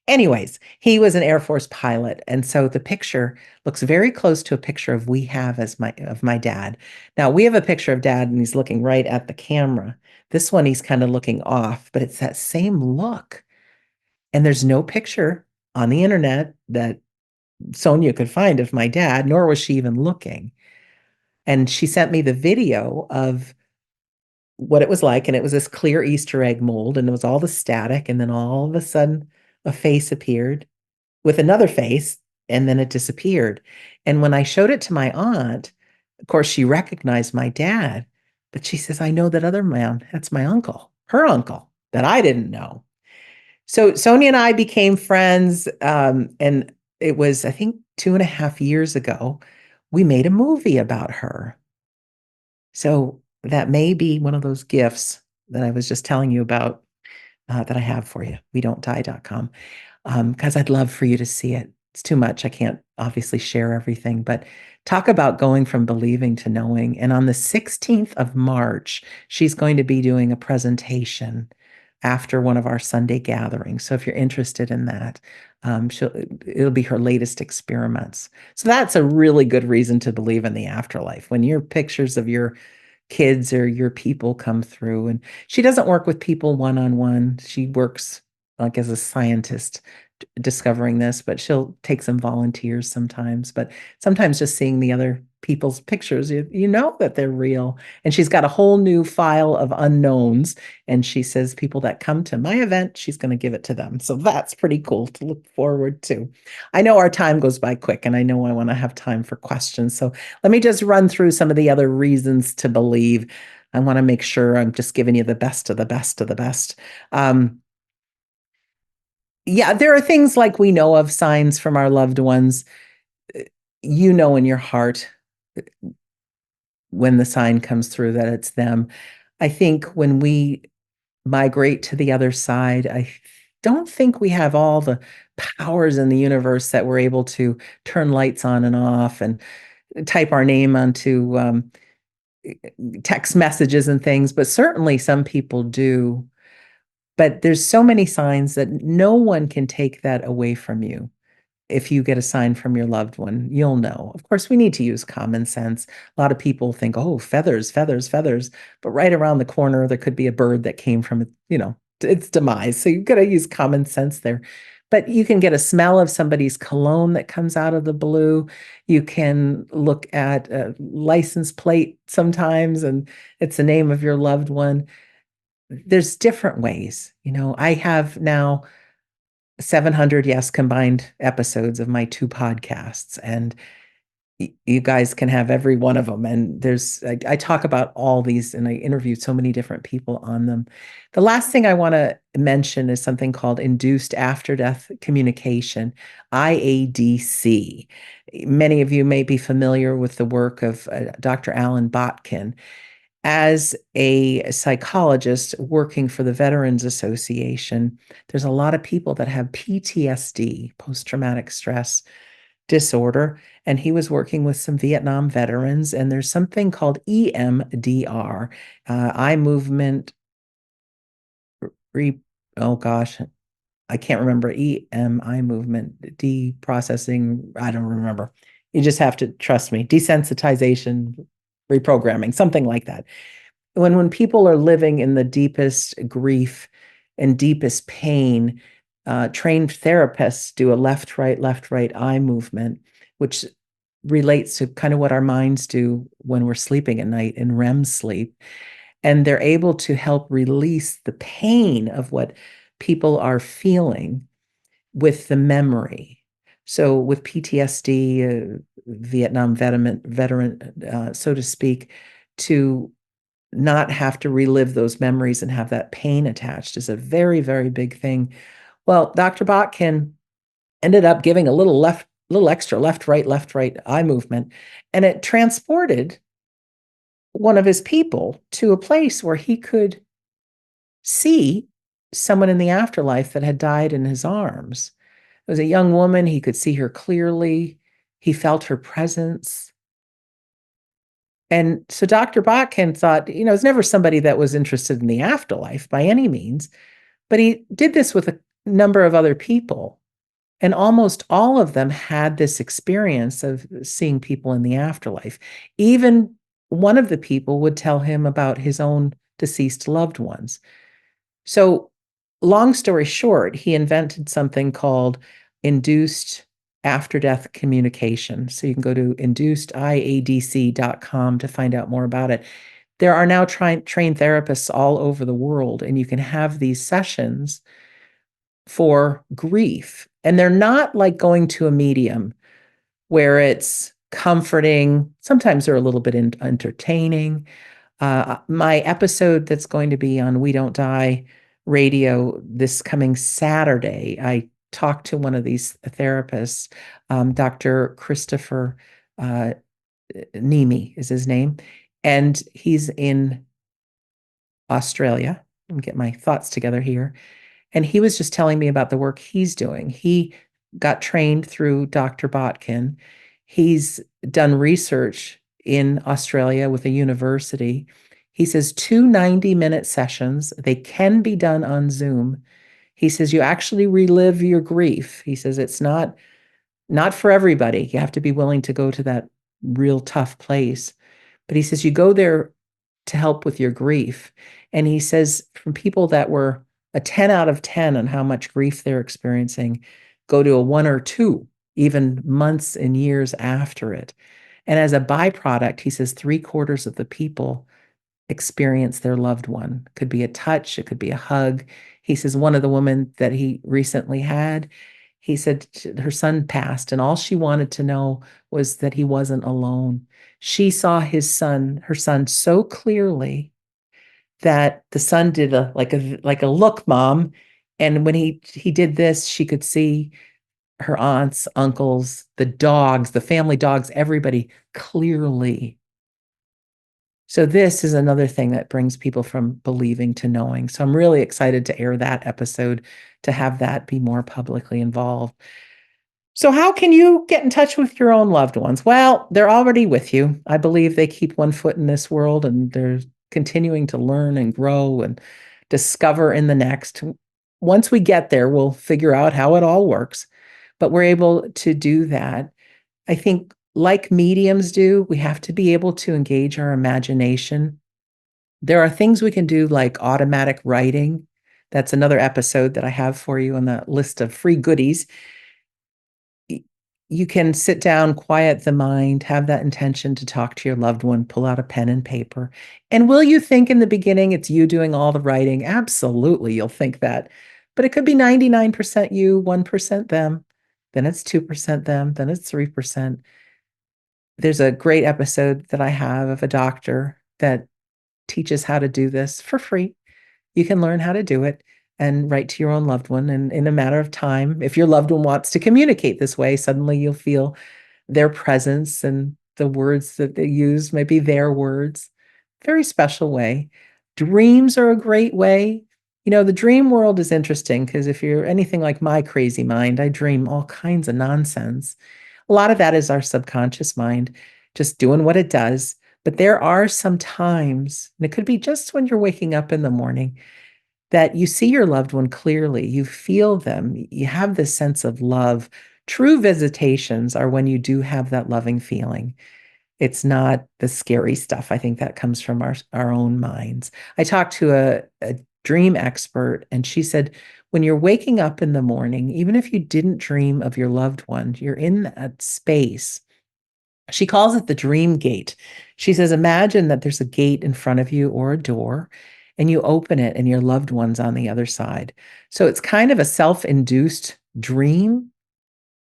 Anyways, he was an Air Force pilot, and so the picture looks very close to a picture we have as my dad. Now we have a picture of Dad, and he's looking right at the camera. This one, he's kind of looking off, but it's that same look. And there's no picture on the internet that Sonia could find of my dad, nor was she even looking. And she sent me the video of what it was like, and it was this clear Easter egg mold, and it was all the static, and then all of a sudden a face appeared with another face, and then it disappeared. And when I showed it to my aunt, of course, she recognized my dad, but she says, I know that other man, that's my uncle, her uncle, that I didn't know. So Sonia and I became friends, and it was, I think, 2.5 years ago, we made a movie about her. So that may be one of those gifts that I was just telling you about, that I have for you. WeDon'tDie.com, because I'd love for you to see it. It's too much. I can't obviously share everything, but talk about going from believing to knowing. And on the 16th of March, she's going to be doing a presentation after one of our Sunday gatherings. So if you're interested in that, it'll be her latest experiments. So that's a really good reason to believe in the afterlife. When your pictures of your kids or your people come through, and she doesn't work with people one-on-one. She works like as a scientist discovering this, but she'll take some volunteers sometimes. But sometimes just seeing the other people's pictures, you know that they're real. And she's got a whole new file of unknowns. And she says people that come to my event, she's going to give it to them. So that's pretty cool to look forward to. I know our time goes by quick, and I know I want to have time for questions. So let me just run through some of the other reasons to believe. I want to make sure I'm just giving you the best of the best of the best. Yeah, there are things like we know of signs from our loved ones. In your heart when the sign comes through that it's them. I think when we migrate to the other side, I don't think we have all the powers in the universe that we're able to turn lights on and off and type our name onto text messages and things, but certainly some people do. But there's so many signs that no one can take that away from you. If you get a sign from your loved one, you'll know. Of course, we need to use common sense. A lot of people think, oh, feathers, feathers, feathers. But right around the corner, there could be a bird that came from, its demise. So you've got to use common sense there. But you can get a smell of somebody's cologne that comes out of the blue. You can look at a license plate sometimes, and it's the name of your loved one. There's different ways. I have now 700, yes, combined episodes of my 2 podcasts, and you guys can have every one of them. And I talk about all these, and I interviewed so many different people on them. The last thing I want to mention is something called induced after death communication, IADC. Many of you may be familiar with the work of Dr. Alan Botkin. As a psychologist working for the Veterans Association, there's a lot of people that have PTSD, post-traumatic stress disorder, and he was working with some Vietnam veterans, and there's something called EMDR, eye movement oh gosh, I can't remember. EMI movement, deprocessing, I don't remember. You just have to trust me. Desensitization, reprogramming, something like that. When people are living in the deepest grief and deepest pain, trained therapists do a left, right eye movement, which relates to kind of what our minds do when we're sleeping at night in REM sleep. And they're able to help release the pain of what people are feeling with the memory. So with PTSD, Vietnam veteran, so to speak, to not have to relive those memories and have that pain attached is a very, very big thing. Well, Dr. Botkin ended up giving a little extra left, right eye movement, and it transported one of his people to a place where he could see someone in the afterlife that had died in his arms. It was a young woman. He could see her clearly. He felt her presence. And so Dr. Botkin thought, it's never somebody that was interested in the afterlife by any means, but he did this with a number of other people. And almost all of them had this experience of seeing people in the afterlife. Even one of the people would tell him about his own deceased loved ones. So, long story short, he invented something called induced after death communication. So you can go to inducediadc.com to find out more about it. There are now trained therapists all over the world, and you can have these sessions for grief. And they're not like going to a medium where it's comforting. Sometimes they're a little bit entertaining. My episode that's going to be on We Don't Die radio this coming Saturday, I talked to one of these therapists, Dr. Christopher Nemi is his name, and he's in Australia. Let me get my thoughts together here. And he was just telling me about the work he's doing. He got trained through Dr. Botkin. He's done research in Australia with a university. He says 2 90-minute sessions, they can be done on Zoom. He says you actually relive your grief. He says it's not for everybody. You have to be willing to go to that real tough place. But he says you go there to help with your grief. And he says from people that were a 10 out of 10 on how much grief they're experiencing, go to a 1 or 2, even months and years after it. And as a byproduct, he says 3/4 of the people experience their loved one. It could be a touch, it could be a hug. He says one of the women that he recently had, he said her son passed, and all she wanted to know was that he wasn't alone. She saw her son so clearly that the son did like a look, mom. And when he did this, she could see her aunts, uncles, the dogs, the family dogs, everybody clearly. So this is another thing that brings people from believing to knowing. So I'm really excited to air that episode, to have that be more publicly involved. So how can you get in touch with your own loved ones? Well, they're already with you. I believe they keep one foot in this world, and they're continuing to learn and grow and discover in the next. Once we get there, we'll figure out how it all works, but we're able to do that. I think like mediums do, we have to be able to engage our imagination. There are things we can do like automatic writing That's another episode that I have for you on the list of free goodies. You can sit down, quiet the mind, have that intention to talk to your loved one, pull out a pen and paper. And will you think in the beginning it's you doing all the writing? Absolutely, you'll think that. But it could be 99% you, 1% them. Then it's 2% them. Then it's 3%. There's a great episode that I have of a doctor that teaches how to do this for free. You can learn how to do it and write to your own loved one. And in a matter of time, if your loved one wants to communicate this way, suddenly you'll feel their presence and the words that they use may be their words. Very special way. Dreams are a great way. The dream world is interesting because if you're anything like my crazy mind, I dream all kinds of nonsense. A lot of that is our subconscious mind just doing what it does. But there are some times, and it could be just when you're waking up in the morning, that you see your loved one clearly, you feel them, you have this sense of love. True visitations are when you do have that loving feeling. It's not the scary stuff. I think that comes from our own minds. I talked to a dream expert, and she said, when you're waking up in the morning, even if you didn't dream of your loved one, you're in that space. She calls it the dream gate. She says, imagine that there's a gate in front of you or a door, and you open it and your loved one's on the other side. So it's kind of a self-induced dream,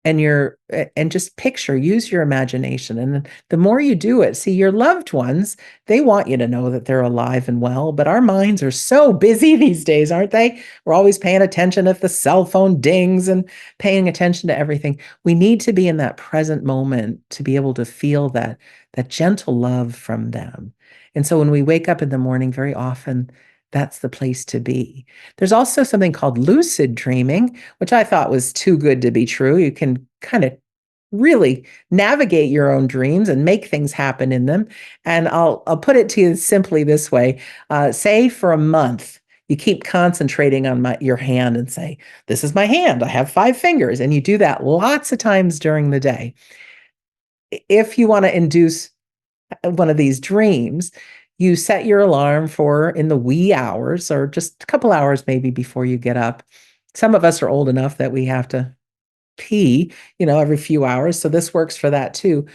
and just picture, use your imagination. And the more you do it, see, your loved ones, they want you to know that they're alive and well, but our minds are so busy these days, aren't they? We're always paying attention if the cell phone dings and paying attention to everything. We need to be in that present moment to be able to feel that gentle love from them. And so when we wake up in the morning, very often that's the place to be. There's also something called lucid dreaming, which I thought was too good to be true. You can kind of really navigate your own dreams and make things happen in them. And I'll put it to you simply this way. Say for a month, you keep concentrating on your hand and say, this is my hand. I have 5 fingers. And you do that lots of times during the day. If you want to induce one of these dreams, you set your alarm for in the wee hours or just a couple hours maybe before you get up. Some of us are old enough that we have to pee, every few hours. So this works for that too.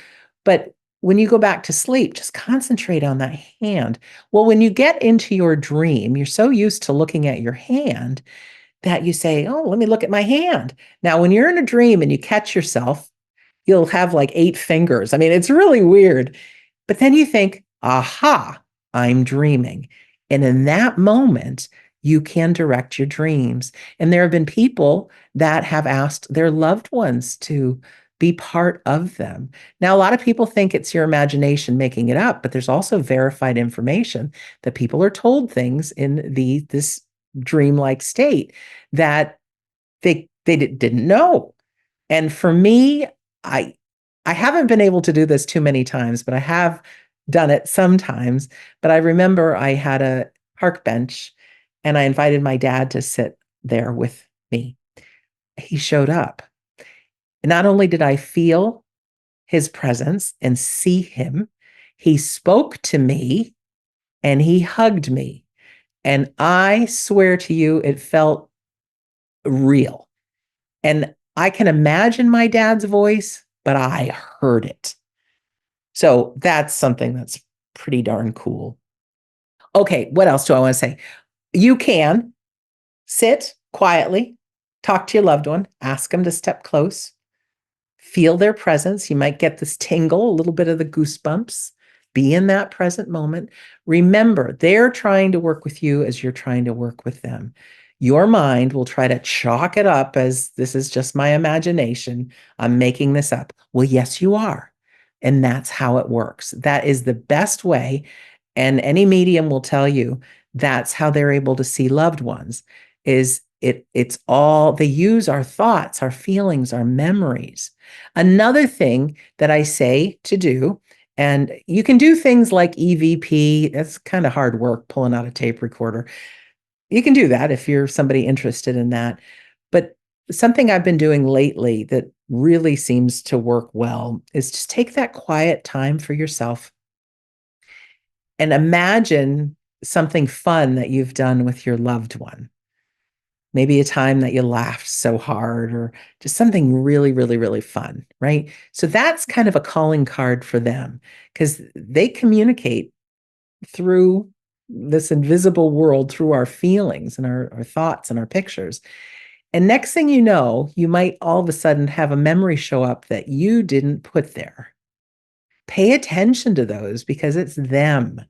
But when you go back to sleep, just concentrate on that hand. Well, when you get into your dream, you're so used to looking at your hand that you say, oh, let me look at my hand. Now, when you're in a dream and you catch yourself, you'll have like 8 fingers. I mean, it's really weird. But then you think, aha, I'm dreaming. And in that moment, you can direct your dreams. And there have been people that have asked their loved ones to be part of them. Now, a lot of people think it's your imagination making it up, but there's also verified information that people are told things in this dreamlike state that they didn't know. And for me, I I haven't been able to do this too many times, but I have done it sometimes. But I remember I had a park bench and I invited my dad to sit there with me. He showed up. And not only did I feel his presence and see him, he spoke to me and he hugged me. And I swear to you, it felt real. And I can imagine my dad's voice, but I heard it. So that's something that's pretty darn cool. Okay, what else do I want to say? You can sit quietly, talk to your loved one, ask them to step close, feel their presence. You might get this tingle, a little bit of the goosebumps. Be in that present moment. Remember, they're trying to work with you as you're trying to work with them. Your mind will try to chalk it up as this is just my imagination. I'm making this up. Well, yes, you are. And that's how it works. That is the best way. And any medium will tell you that's how they're able to see loved ones is it's all they use our thoughts, our feelings, our memories. Another thing that I say to do, and you can do things like EVP, that's kind of hard work pulling out a tape recorder. You can do that if you're somebody interested in that. But something I've been doing lately that really seems to work well is just take that quiet time for yourself and imagine something fun that you've done with your loved one. maybe a time that you laughed so hard or just something really, really, really fun, right? So that's kind of a calling card for them because they communicate through this invisible world, through our feelings and our thoughts and our pictures. And next thing you know, you might all of a sudden have a memory show up that you didn't put there. Pay attention to those because it's them.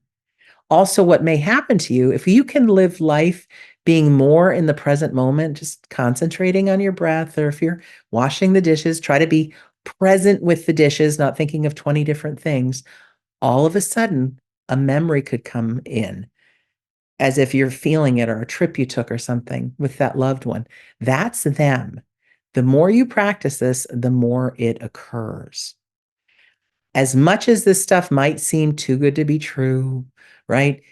Also, what may happen to you, if you can live life being more in the present moment, just concentrating on your breath, or if you're washing the dishes, try to be present with the dishes, not thinking of 20 different things. All of a sudden, a memory could come in as if you're feeling it or a trip you took or something with that loved one. That's them. The more you practice this, the more it occurs. As much as this stuff might seem too good to be true, right?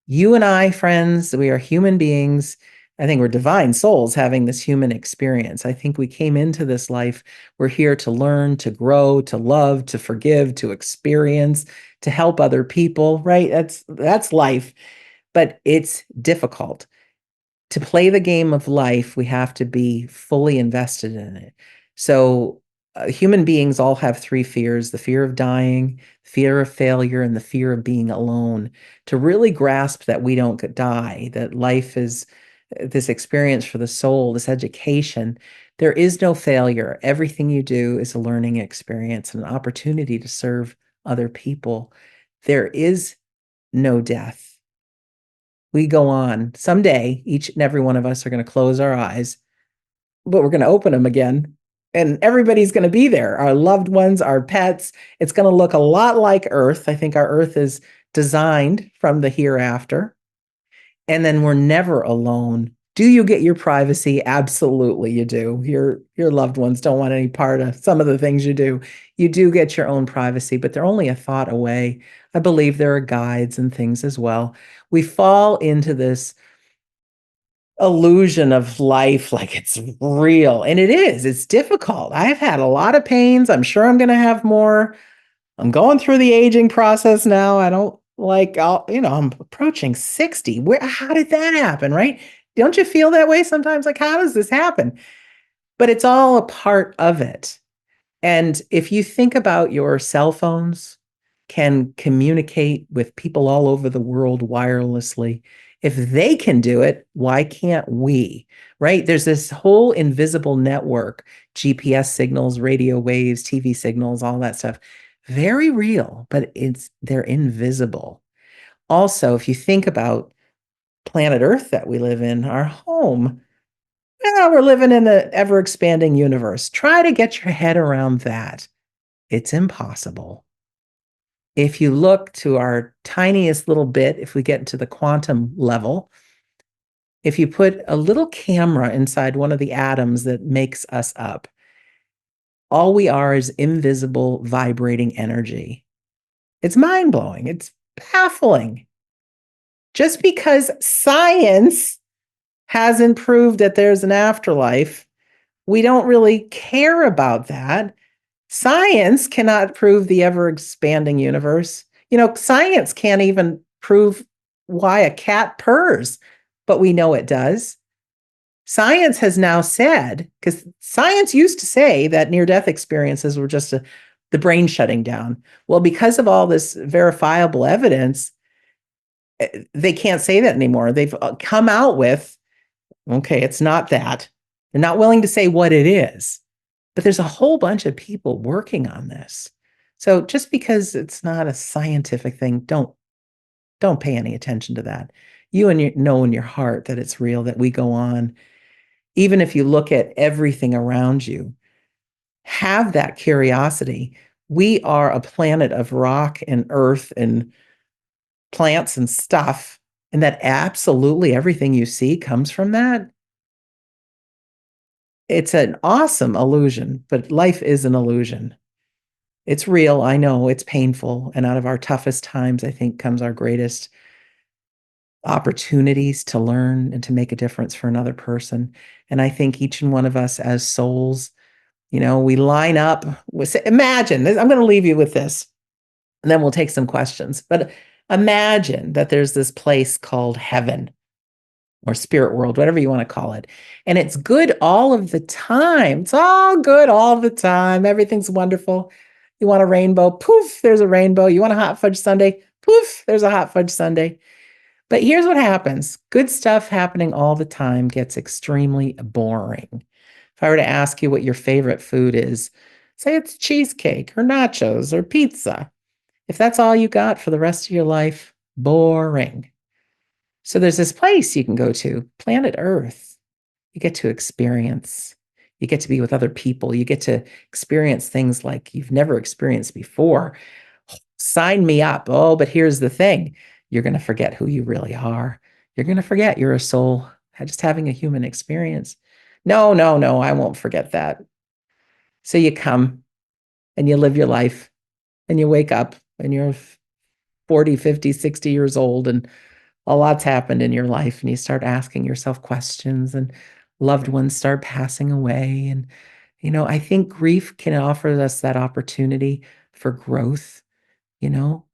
You and I, friends, we are human beings. I think we're divine souls having this human experience. I think we came into this life. We're here to learn, to grow, to love, to forgive, to experience, to help other people, right? That's life. But it's difficult. To play the game of life, we have to be fully invested in it. So, human beings all have three fears: the fear of dying, fear of failure, and the fear of being alone. To really grasp that we don't die, that life is this experience for the soul, this education, there is no failure. Everything you do is a learning experience and an opportunity to serve other people. There is no death. We go on. Someday, each and every one of us are going to close our eyes, but we're going to open them again. And everybody's going to be there. Our loved ones, our pets. It's going to look a lot like Earth. I think our Earth is designed from the hereafter. And then we're never alone. Do you get your privacy? Absolutely, you do. Your loved ones don't want any part of some of the things you do. You do get your own privacy, but they're only a thought away. I believe there are guides and things as well. We fall into this illusion of life like it's real, and it is. It's difficult. I've had a lot of pains. I'm sure I'm going to have more. I'm going through the aging process now. I don't like, I'm approaching 60. How did that happen, right? Don't you feel that way sometimes? Like, how does this happen? But it's all a part of it. And if you think about your cell phones can communicate with people all over the world wirelessly, if they can do it, why can't we? Right? There's this whole invisible network, GPS signals, radio waves, TV signals, all that stuff. Very real, but they're invisible. Also, if you think about planet Earth that we live in, our home, yeah, we're living in an ever expanding universe. Try to get your head around that. It's impossible. If you look to our tiniest little bit, if we get into the quantum level, if you put a little camera inside one of the atoms that makes us up, all we are is invisible vibrating energy. It's mind blowing. It's baffling. Just because science hasn't proved that there's an afterlife, we don't really care about that. Science cannot prove the ever expanding universe. Science can't even prove why a cat purrs, but we know it does. Science has now said, because science used to say that near-death experiences were just the brain shutting down. Well, because of all this verifiable evidence, they can't say that anymore. They've come out with, okay, it's not that. They're not willing to say what it is. But there's a whole bunch of people working on this. So just because it's not a scientific thing, don't pay any attention to that. You know in your heart that it's real, that we go on. Even if you look at everything around you, have that curiosity. We are a planet of rock and earth and plants and stuff, and that absolutely everything you see comes from that. It's an awesome illusion, but life is an illusion. It's real. I know it's painful. And out of our toughest times, I think comes our greatest opportunities to learn and to make a difference for another person. And I think each and one of us as souls, we line up with, imagine, I'm going to leave you with this, and then we'll take some questions. But imagine that there's this place called heaven or spirit world, whatever you want to call it. And it's good all of the time. It's all good all the time. Everything's wonderful. You want a rainbow? Poof, there's a rainbow. You want a hot fudge sundae? Poof, there's a hot fudge sundae. But here's what happens. Good stuff happening all the time gets extremely boring. If I were to ask you what your favorite food is, say it's cheesecake or nachos or pizza. If that's all you got for the rest of your life, boring. So there's this place you can go to, planet Earth. You get to experience. You get to be with other people. You get to experience things like you've never experienced before. Sign me up. Oh, but here's the thing. You're going to forget who you really are. You're going to forget you're a soul just having a human experience. No, no, no, I won't forget that. So you come and you live your life and you wake up and you're 40, 50, 60 years old and a lot's happened in your life and you start asking yourself questions and loved ones start passing away. And, I think grief can offer us that opportunity for growth, you know?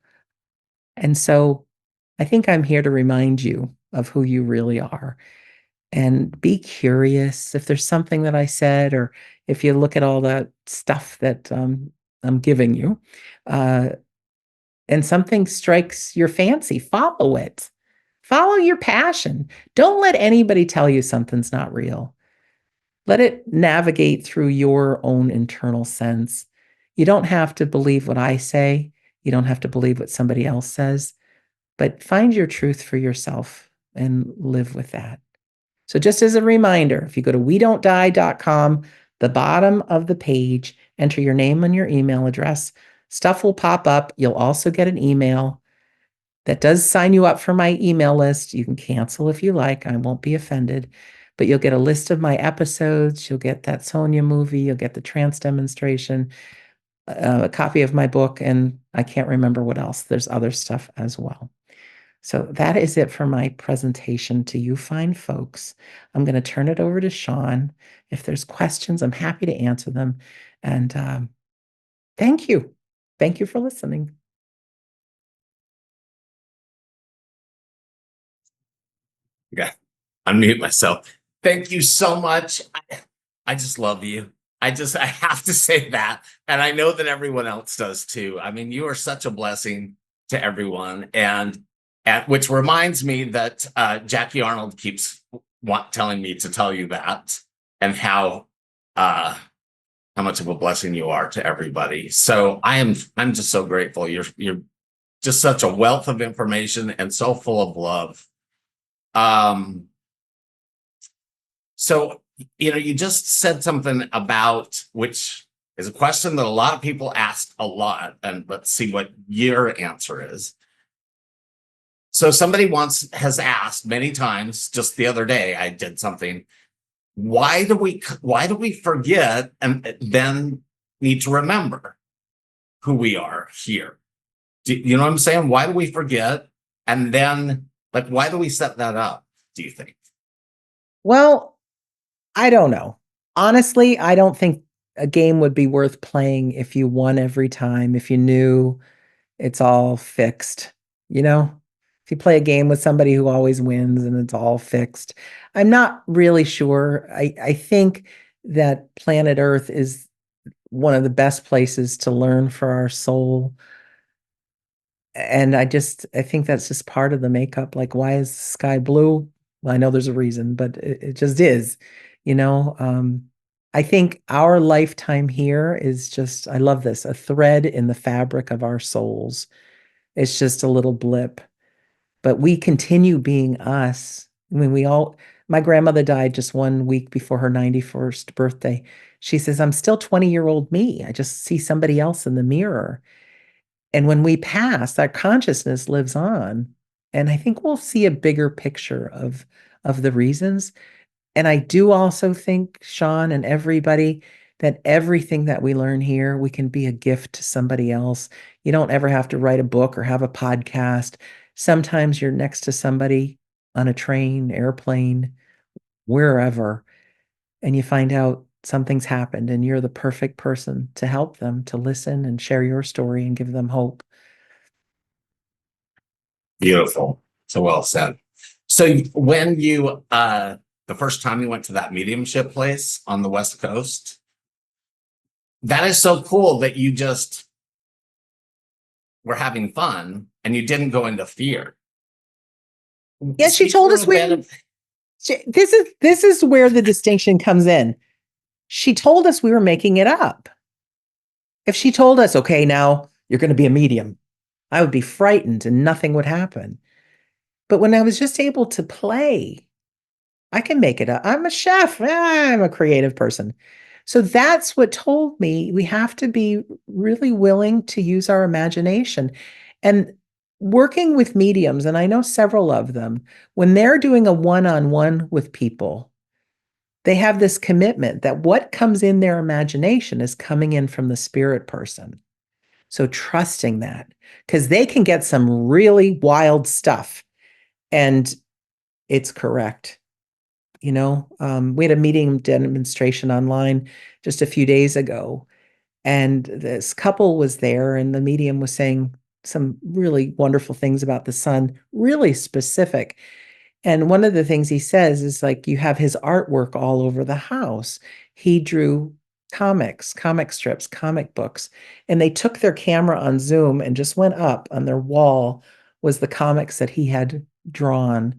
And so I think I'm here to remind you of who you really are and be curious if there's something that I said, or if you look at all that stuff that I'm giving you, uh, and something strikes your fancy, follow it. Follow your passion. Don't let anybody tell you something's not real. Let it navigate through your own internal sense. You don't have to believe what I say. You don't have to believe what somebody else says, but find your truth for yourself and live with that. So just as a reminder, if you go to wedon'tdie.com, the bottom of the page, enter your name and your email address, stuff will pop up. You'll also get an email that does sign you up for my email list. You can cancel if you like. I won't be offended. But you'll get a list of my episodes. You'll get that Sonia movie. You'll get the trance demonstration, a copy of my book, and I can't remember what else. There's other stuff as well. So that is it for my presentation to you fine folks. I'm going to turn it over to Sean. If there's questions, I'm happy to answer them. And thank you. Thank you for listening. Okay. Unmute myself. Thank you so much. I just love you. I have to say that. And I know that everyone else does too. I mean, you are such a blessing to everyone. And which reminds me that Jackie Arnold keeps telling me to tell you that, and how much of a blessing you are to everybody. So I'm just so grateful. You're just such a wealth of information and so full of love. So, you just said something about, which is a question that a lot of people ask a lot, and let's see what your answer is. So somebody has asked many times, just the other day, I did something. Why do we forget and then need to remember who we are here? You know what I'm saying? Why do we forget? And then, why do we set that up, do you think? Well, I don't know. Honestly, I don't think a game would be worth playing if you won every time, if you knew it's all fixed, If you play a game with somebody who always wins and it's all fixed. I'm not really sure. I think that planet Earth is one of the best places to learn for our soul. And I think that's just part of the makeup. Like, why is the sky blue? Well, I know there's a reason, but it just is, you know. I think our lifetime here is just, I love this, a thread in the fabric of our souls. It's just a little blip, but we continue being us. I mean, my grandmother died just 1 week before her 91st birthday. She says, I'm still 20-year-old me. I just see somebody else in the mirror. And when we pass, that consciousness lives on. And I think we'll see a bigger picture of the reasons. And I do also think, Sean and everybody, that everything that we learn here, we can be a gift to somebody else. You don't ever have to write a book or have a podcast. Sometimes you're next to somebody on a train, airplane, wherever, and you find out something's happened and you're the perfect person to help them, to listen and share your story and give them hope. Beautiful. So well said. So when you the first time you went to that mediumship place on the West Coast, that is so cool that you just were having fun and you didn't go into fear. Yeah, she Speak told through us a bit we. of This is where the distinction comes in. She told us we were making it up. If she told us, okay, now you're going to be a medium, I would be frightened and nothing would happen. But when I was just able to play, I can make it up. I'm a chef. I'm a creative person. So that's what told me we have to be really willing to use our imagination. And working with mediums, and I know several of them, when they're doing a one on one with people, they have this commitment that what comes in their imagination is coming in from the spirit person. So trusting that, because they can get some really wild stuff and it's correct. We had a meeting demonstration online just a few days ago, and this couple was there, and the medium was saying some really wonderful things about the sun, really specific. And one of the things he says is like, you have his artwork all over the house. He drew comics, comic strips, comic books, and they took their camera on Zoom and just went up on their wall was the comics that he had drawn.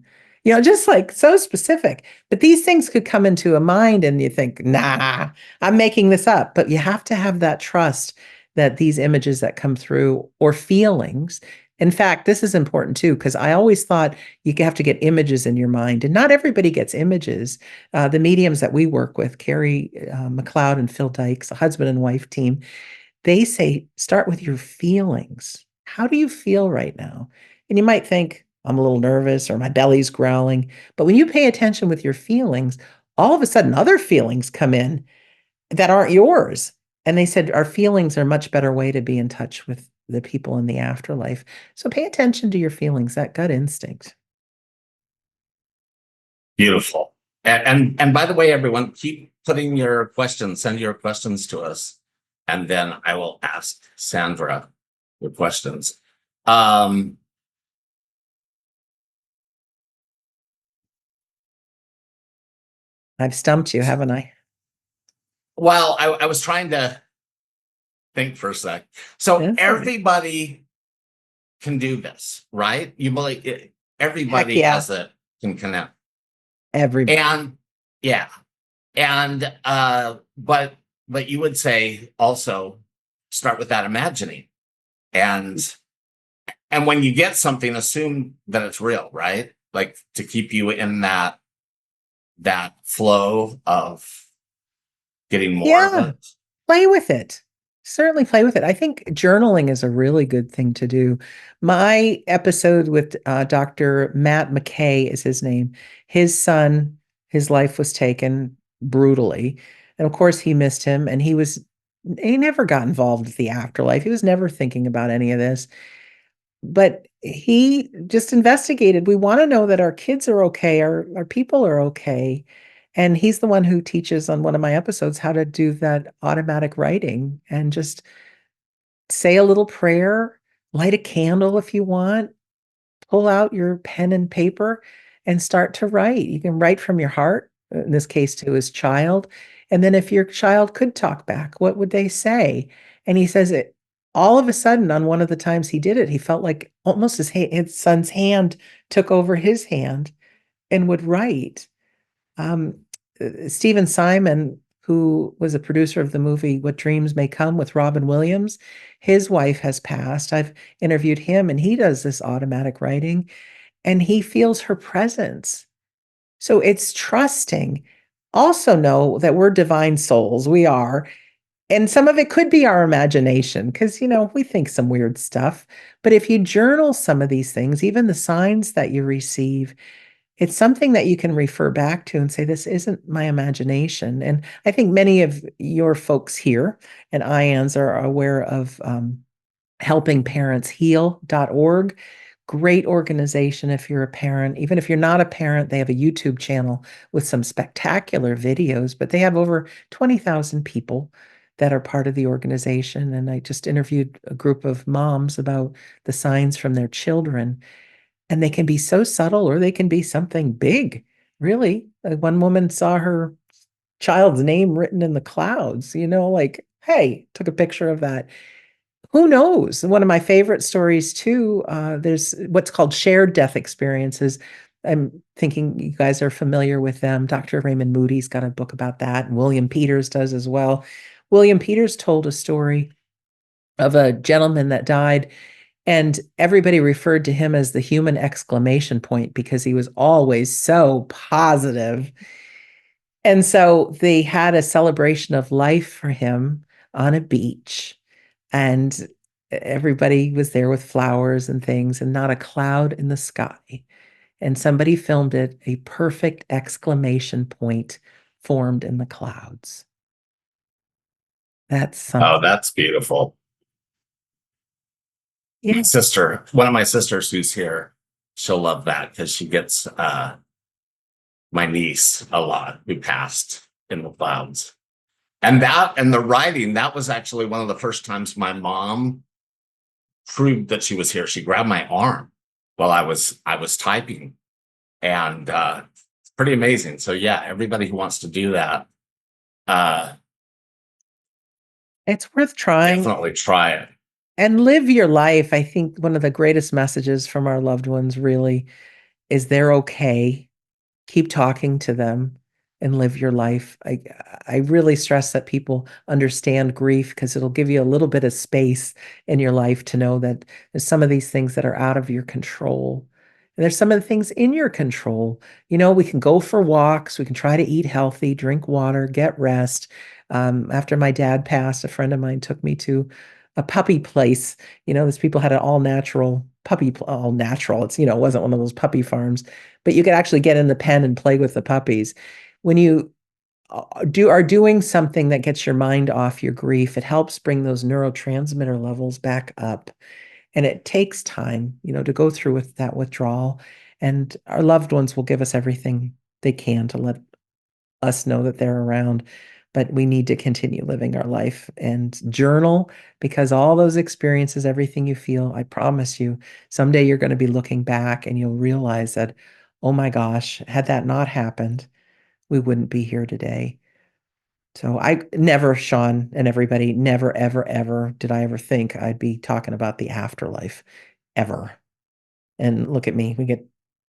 Just like so specific. But these things could come into a mind and you think, nah, I'm making this up. But you have to have that trust that these images that come through or feelings. In fact, this is important too, because I always thought you have to get images in your mind, and not everybody gets images. The mediums that we work with, Carrie McLeod and Phil Dykes, a husband and wife team, they say, start with your feelings. How do you feel right now? And you might think, I'm a little nervous or my belly's growling. But when you pay attention with your feelings, all of a sudden other feelings come in that aren't yours. And they said our feelings are a much better way to be in touch with the people in the afterlife. So pay attention to your feelings, that gut instinct. beautiful. And by the way, everyone, keep putting your questions, send your questions to us, and then I will ask Sandra your questions. Um, I've stumped you, haven't I? well, I was trying to think for a sec. So That's all right. everybody can do this, right? You believe Heck everybody yeah. has it, can connect. Everybody. And yeah. And but you would say also start with that imagining. And when you get something, assume that it's real, right? Like to keep you in that flow of getting more of Yeah. it. Play with it. Certainly play with it. I think journaling is a really good thing to do. My episode with Dr. Matt McKay is his name. His son, his life was taken brutally. And of course, he missed him. And he never got involved with the afterlife. He was never thinking about any of this. But he just investigated. We want to know that our kids are okay, our people are okay. And he's the one who teaches on one of my episodes how to do that automatic writing and just say a little prayer, light a candle if you want, pull out your pen and paper and start to write. You can write from your heart, in this case to his child. And then if your child could talk back, what would they say? And he says it all of a sudden on one of the times he did it, he felt like almost his son's hand took over his hand and would write. Um, Stephen Simon, who was a producer of the movie What Dreams May Come with Robin Williams, his wife has passed. I've interviewed him and he does this automatic writing and he feels her presence. So it's trusting. Also, know that we're divine souls. We are. And some of it could be our imagination because, we think some weird stuff. But if you journal some of these things, even the signs that you receive, it's something that you can refer back to and say, this isn't my imagination. And I think many of your folks here and IANDS are aware of helpingparentsheal.org. Great organization if you're a parent. Even if you're not a parent, they have a YouTube channel with some spectacular videos, but they have over 20,000 people that are part of the organization. And I just interviewed a group of moms about the signs from their children. And they can be so subtle or they can be something big, really. One woman saw her child's name written in the clouds, like, hey, took a picture of that. Who knows? One of my favorite stories too, there's what's called shared death experiences. I'm thinking you guys are familiar with them. Dr. Raymond Moody's got a book about that, and William Peters does as well. William Peters told a story of a gentleman that died, and everybody referred to him as the human exclamation point because he was always so positive. And so they had a celebration of life for him on a beach, and everybody was there with flowers and things, and not a cloud in the sky. And somebody filmed it, a perfect exclamation point formed in the clouds. That's Oh, something. that's beautiful. My Yeah. sister, one of my sisters who's here, she'll love that because she gets my niece a lot who passed in the clouds. And the writing, that was actually one of the first times my mom proved that she was here. She grabbed my arm while I was typing. And it's pretty amazing. So yeah, everybody who wants to do that, uh It's worth trying definitely try it. and live your life. I think one of the greatest messages from our loved ones really is they're okay. Keep talking to them and live your life. I really stress that people understand grief because it'll give you a little bit of space in your life to know that there's some of these things that are out of your control. And there's some of the things in your control. We can go for walks, we can try to eat healthy, drink water, get rest. After my dad passed, a friend of mine took me to a puppy place. These people had an all natural puppy, all natural. It wasn't one of those puppy farms, but you could actually get in the pen and play with the puppies. When you are doing something that gets your mind off your grief, it helps bring those neurotransmitter levels back up. And it takes time, to go through with that withdrawal. And our loved ones will give us everything they can to let us know that they're around. But we need to continue living our life and journal because all those experiences, everything you feel, I promise you, someday you're going to be looking back and you'll realize that, oh my gosh, had that not happened, we wouldn't be here today. So I never, Sean and everybody, never, ever, ever did I ever think I'd be talking about the afterlife ever. And look at me, we get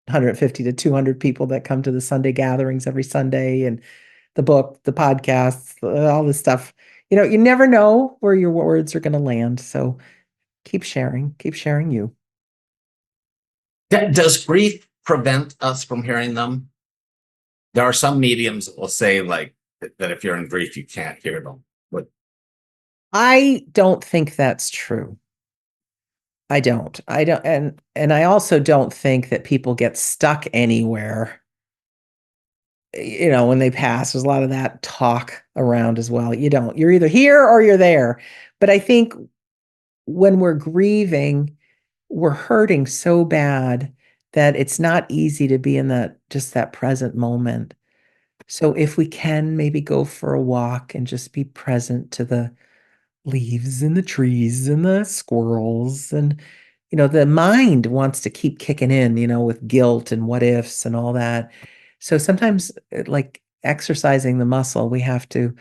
150 to 200 people that come to the Sunday gatherings every Sunday, and the book, the podcasts, all this stuff. You never know where your words are going to land. So keep sharing you. Does grief prevent us from hearing them? There are some mediums that will say like that if you're in grief, you can't hear them. But I don't think that's true. I don't. I don't, and I also don't think that people get stuck anywhere. When they pass, there's a lot of that talk around as well. You don't. You're either here or you're there. But I think when we're grieving, we're hurting so bad that it's not easy to be in that present moment. So if we can maybe go for a walk and just be present to the leaves and the trees and the squirrels, and the mind wants to keep kicking in, with guilt and what ifs and all that. So sometimes, like exercising the muscle, we have to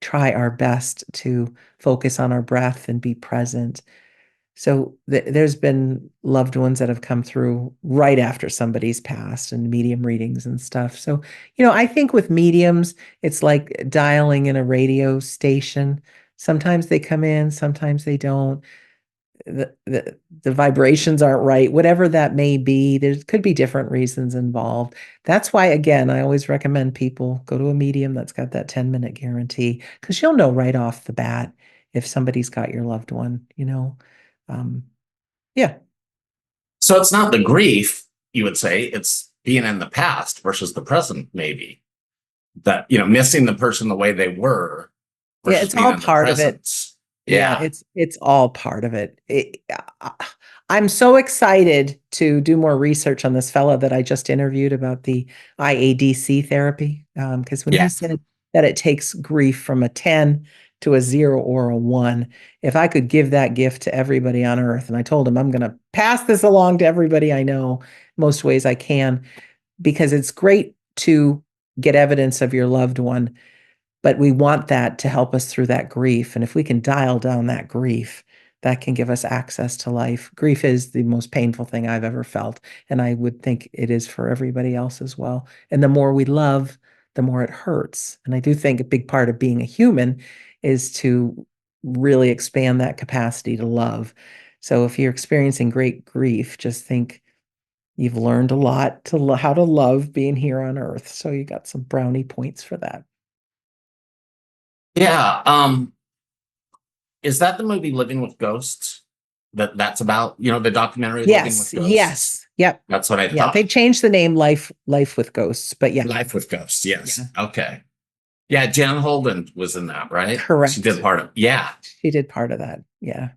try our best to focus on our breath and be present. So there's been loved ones that have come through right after somebody's passed and medium readings and stuff. So, I think with mediums, it's like dialing in a radio station. Sometimes they come in, sometimes they don't. The vibrations aren't right, whatever that may be. There could be different reasons involved. That's why, again, I always recommend people go to a medium that's got that 10-minute guarantee because you'll know right off the bat if somebody's got your loved one. Um, yeah. so it's not the grief, you would say, it's being in the past versus the present, maybe. That, missing the person the way they were Yeah, versus it's being all in the part of it. presence. Yeah, Yeah. it's all part of it. I'm so excited to do more research on this fellow that I just interviewed about the IADC therapy. Because when he Yeah. said that it takes grief from a 10 to a 0 or a 1. If I could give that gift to everybody on earth, and I told him I'm going to pass this along to everybody I know, most ways I can, because it's great to get evidence of your loved one, but we want that to help us through that grief. And if we can dial down that grief, that can give us access to life. Grief is the most painful thing I've ever felt. And I would think it is for everybody else as well. And the more we love, the more it hurts. And I do think a big part of being a human is to really expand that capacity to love. So if you're experiencing great grief, just think you've learned a lot to how to love being here on earth. So you got some brownie points for that. Yeah. Is that the movie Living with Ghosts? That's about, the documentary Living with Yes, Ghosts? yes. Yep. That's what I Yeah, they thought. changed the name Life with Ghosts, but yeah, Life with Ghosts. Yes. yeah, Okay. Yeah, Jan Holden was in that, right? She did correct. part of. Yeah. She did part of that. Yeah.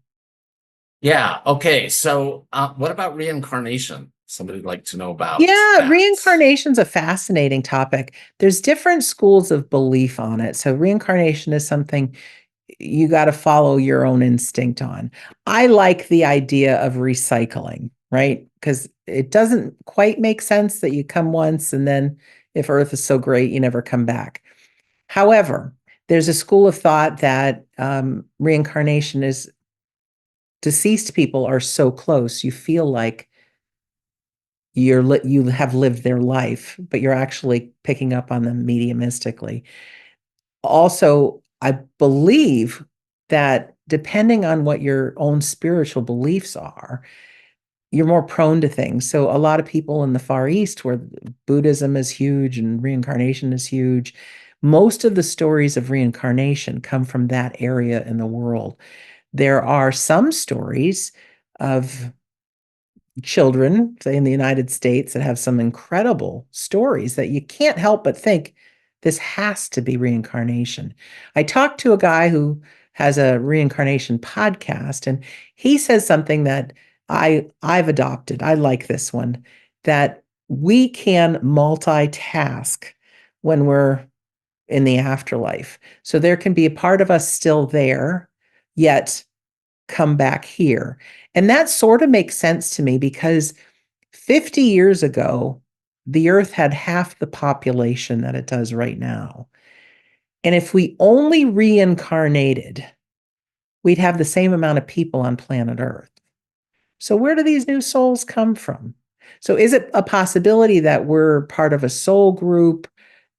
Yeah. Okay. So, what about reincarnation? Somebody would like to know about Yeah, that. reincarnation's a fascinating topic. There's different schools of belief on it. So reincarnation is something you got to follow your own instinct on. I like the idea of recycling, right? Because it doesn't quite make sense that you come once and then if Earth is so great, you never come back. However, there's a school of thought that reincarnation is deceased people are so close, you feel like you have lived their life, but you're actually picking up on them mediumistically. Also, I believe that depending on what your own spiritual beliefs are, you're more prone to things. So a lot of people in the Far East where Buddhism is huge and reincarnation is huge, most of the stories of reincarnation come from that area in the world. There are some stories of children, say in the United States, that have some incredible stories that you can't help but think this has to be reincarnation. I talked to a guy who has a reincarnation podcast, and he says something that I've adopted. I like this one, that we can multitask when we're in the afterlife. So there can be a part of us still there, yet come back here. And that sort of makes sense to me because 50 years ago, the earth had half the population that it does right now. And if we only reincarnated, we'd have the same amount of people on planet Earth. So, where do these new souls come from? So, is it a possibility that we're part of a soul group,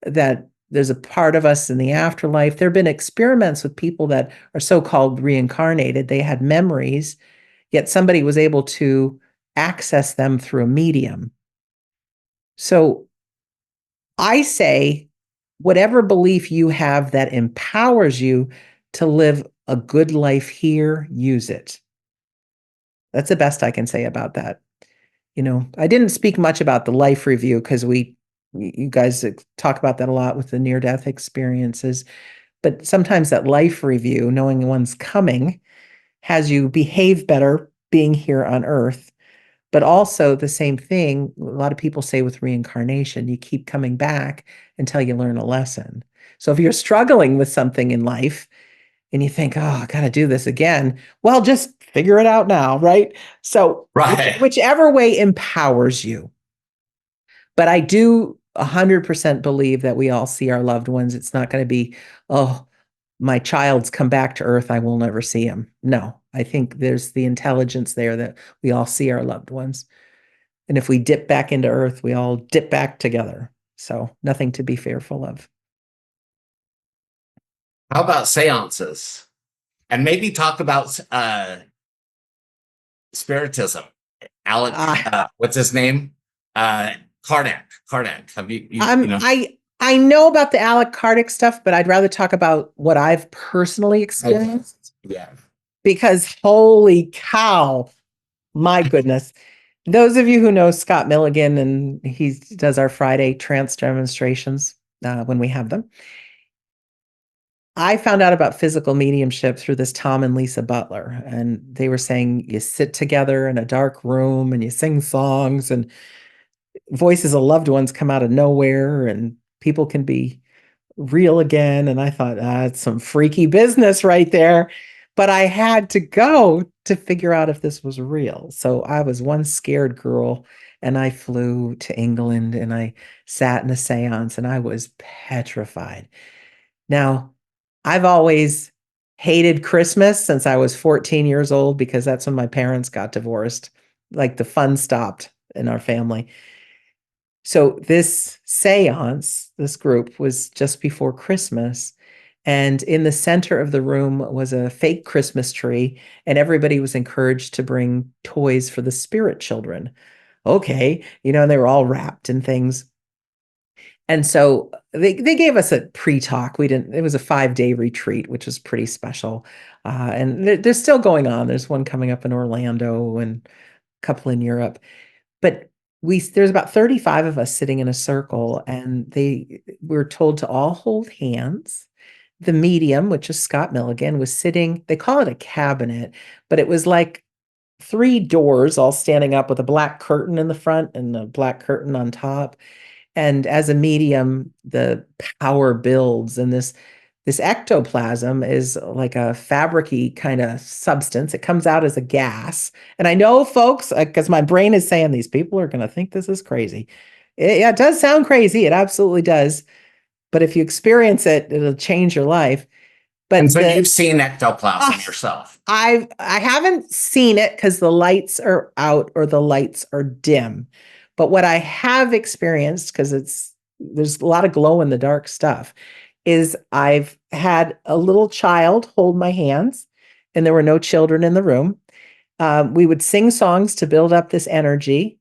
that there's a part of us in the afterlife? There have been experiments with people that are so called reincarnated. They had memories, yet somebody was able to access them through a medium. So, I say, whatever belief you have that empowers you to live a good life here, use it. That's the best I can say about that. I didn't speak much about the life review because you guys talk about that a lot with the near death experiences. But sometimes that life review, knowing one's coming, has you behave better being here on earth. But also the same thing, a lot of people say with reincarnation, you keep coming back until you learn a lesson. So if you're struggling with something in life, and you think, oh, I got to do this again. Well, just figure it out now, right? So, Right. whichever way empowers you. But I do 100% believe that we all see our loved ones. It's not going to be, oh, my child's come back to earth. I will never see him. No, I think there's the intelligence there that we all see our loved ones. And if we dip back into earth, we all dip back together. So, nothing to be fearful of. How about seances? And maybe talk about spiritism. Alec, Uh, what's his name? Karnak. Karnak. Have you I'm know? I know about the Alec Kardec stuff, but I'd rather talk about what I've personally Okay. experienced Yeah. because holy cow, my goodness. Those of you who know Scott Milligan and he does our Friday trance demonstrations when we have them. I found out about physical mediumship through this Tom and Lisa Butler, and they were saying you sit together in a dark room and you sing songs and voices of loved ones come out of nowhere and people can be real again. And I thought, it's some freaky business right there. But I had to go to figure out if this was real. So I was one scared girl and I flew to England and I sat in a seance and I was petrified. Now, I've always hated Christmas since I was 14 years old because that's when my parents got divorced. Like the fun stopped in our family. So this seance, this group was just before Christmas. And in the center of the room was a fake Christmas tree, and everybody was encouraged to bring toys for the spirit children. Okay, and they were all wrapped in things. And so they gave us a pre-talk. We didn't, it was a 5-day retreat, which was pretty special. And they're still going on. There's one coming up in Orlando and a couple in Europe. But there's about 35 of us sitting in a circle, and they were told to all hold hands. The medium, which is Scott Milligan, was sitting, they call it a cabinet, but it was like 3 doors all standing up with a black curtain in the front and a black curtain on top. And as a medium, the power builds, and this ectoplasm is like a fabricy kind of substance. It comes out as a gas. And I know, folks, because my brain is saying these people are going to think this is crazy. Yeah, it does sound crazy. It absolutely does. But if you experience it, it'll change your life. And But so you've seen ectoplasm oh, yourself. I haven't seen it because the lights are out or the lights are dim. But what I have experienced, because there's a lot of glow in the dark stuff, is I've had a little child hold my hands, and there were no children in the room. We would sing songs to build up this energy.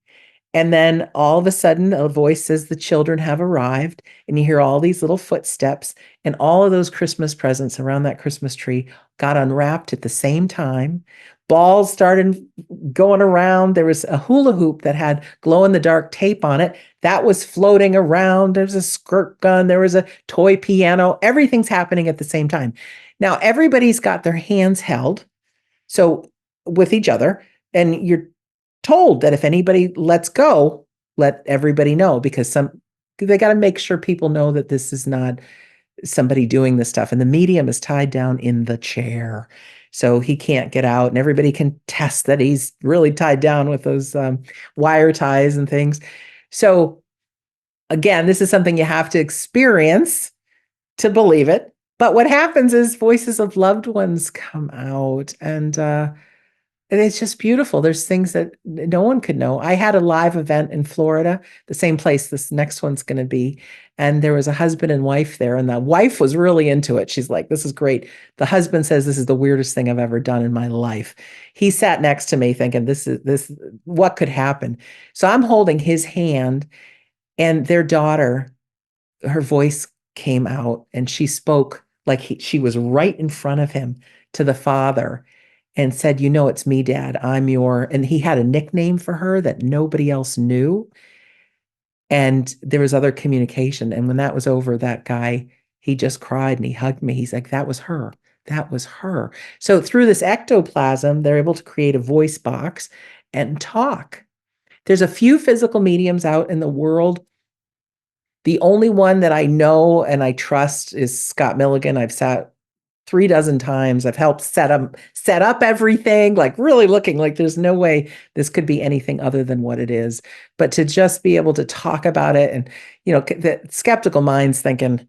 And then all of a sudden, a voice says, "The children have arrived." And you hear all these little footsteps, and all of those Christmas presents around that Christmas tree got unwrapped at the same time. Balls started going around. There was a hula hoop that had glow in the dark tape on it that was floating around. There's a squirt gun. There was a toy piano. Everything's happening at the same time. Now, everybody's got their hands held. So with each other, and you're told that if anybody lets go, let everybody know, because they got to make sure people know that this is not somebody doing this stuff. And the medium is tied down in the chair, so he can't get out, and everybody can test that he's really tied down with those wire ties and things. So again, this is something you have to experience to believe it. But what happens is voices of loved ones come out, and it's just beautiful. There's things that no one could know. I had a live event in Florida, the same place this next one's going to be. And there was a husband and wife there, and the wife was really into it. She's like, "This is great." The husband says, "This is the weirdest thing I've ever done in my life." He sat next to me thinking, what could happen? So I'm holding his hand, and their daughter, her voice came out, and she spoke like she was right in front of him to the father, and said, "It's me, Dad. And he had a nickname for her that nobody else knew. And there was other communication. And when that was over, that guy, he just cried and he hugged me. He's like, "That was her. That was her." So through this ectoplasm, they're able to create a voice box and talk. There's a few physical mediums out in the world. The only one that I know and I trust is Scott Milligan. I've sat 3 dozen times. I've helped set up everything, like really looking like there's no way this could be anything other than what it is. But to just be able to talk about it, and the skeptical minds thinking,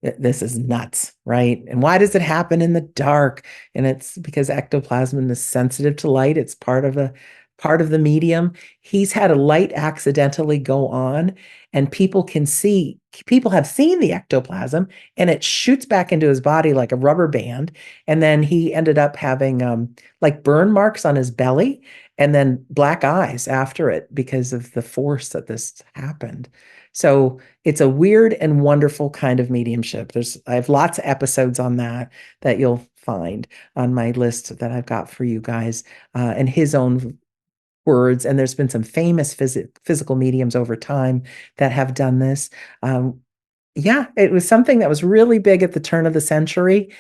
this is nuts, right? And why does it happen in the dark? And it's because ectoplasm is sensitive to light. It's part of the medium. He's had a light accidentally go on, and people have seen the ectoplasm, and it shoots back into his body like a rubber band. And then he ended up having like burn marks on his belly, and then black eyes after it because of the force that this happened. So it's a weird and wonderful kind of mediumship. I have lots of episodes on that you'll find on my list that I've got for you guys, and his own words. And there's been some famous physical mediums over time that have done this. Yeah, it was something that was really big at the turn of the century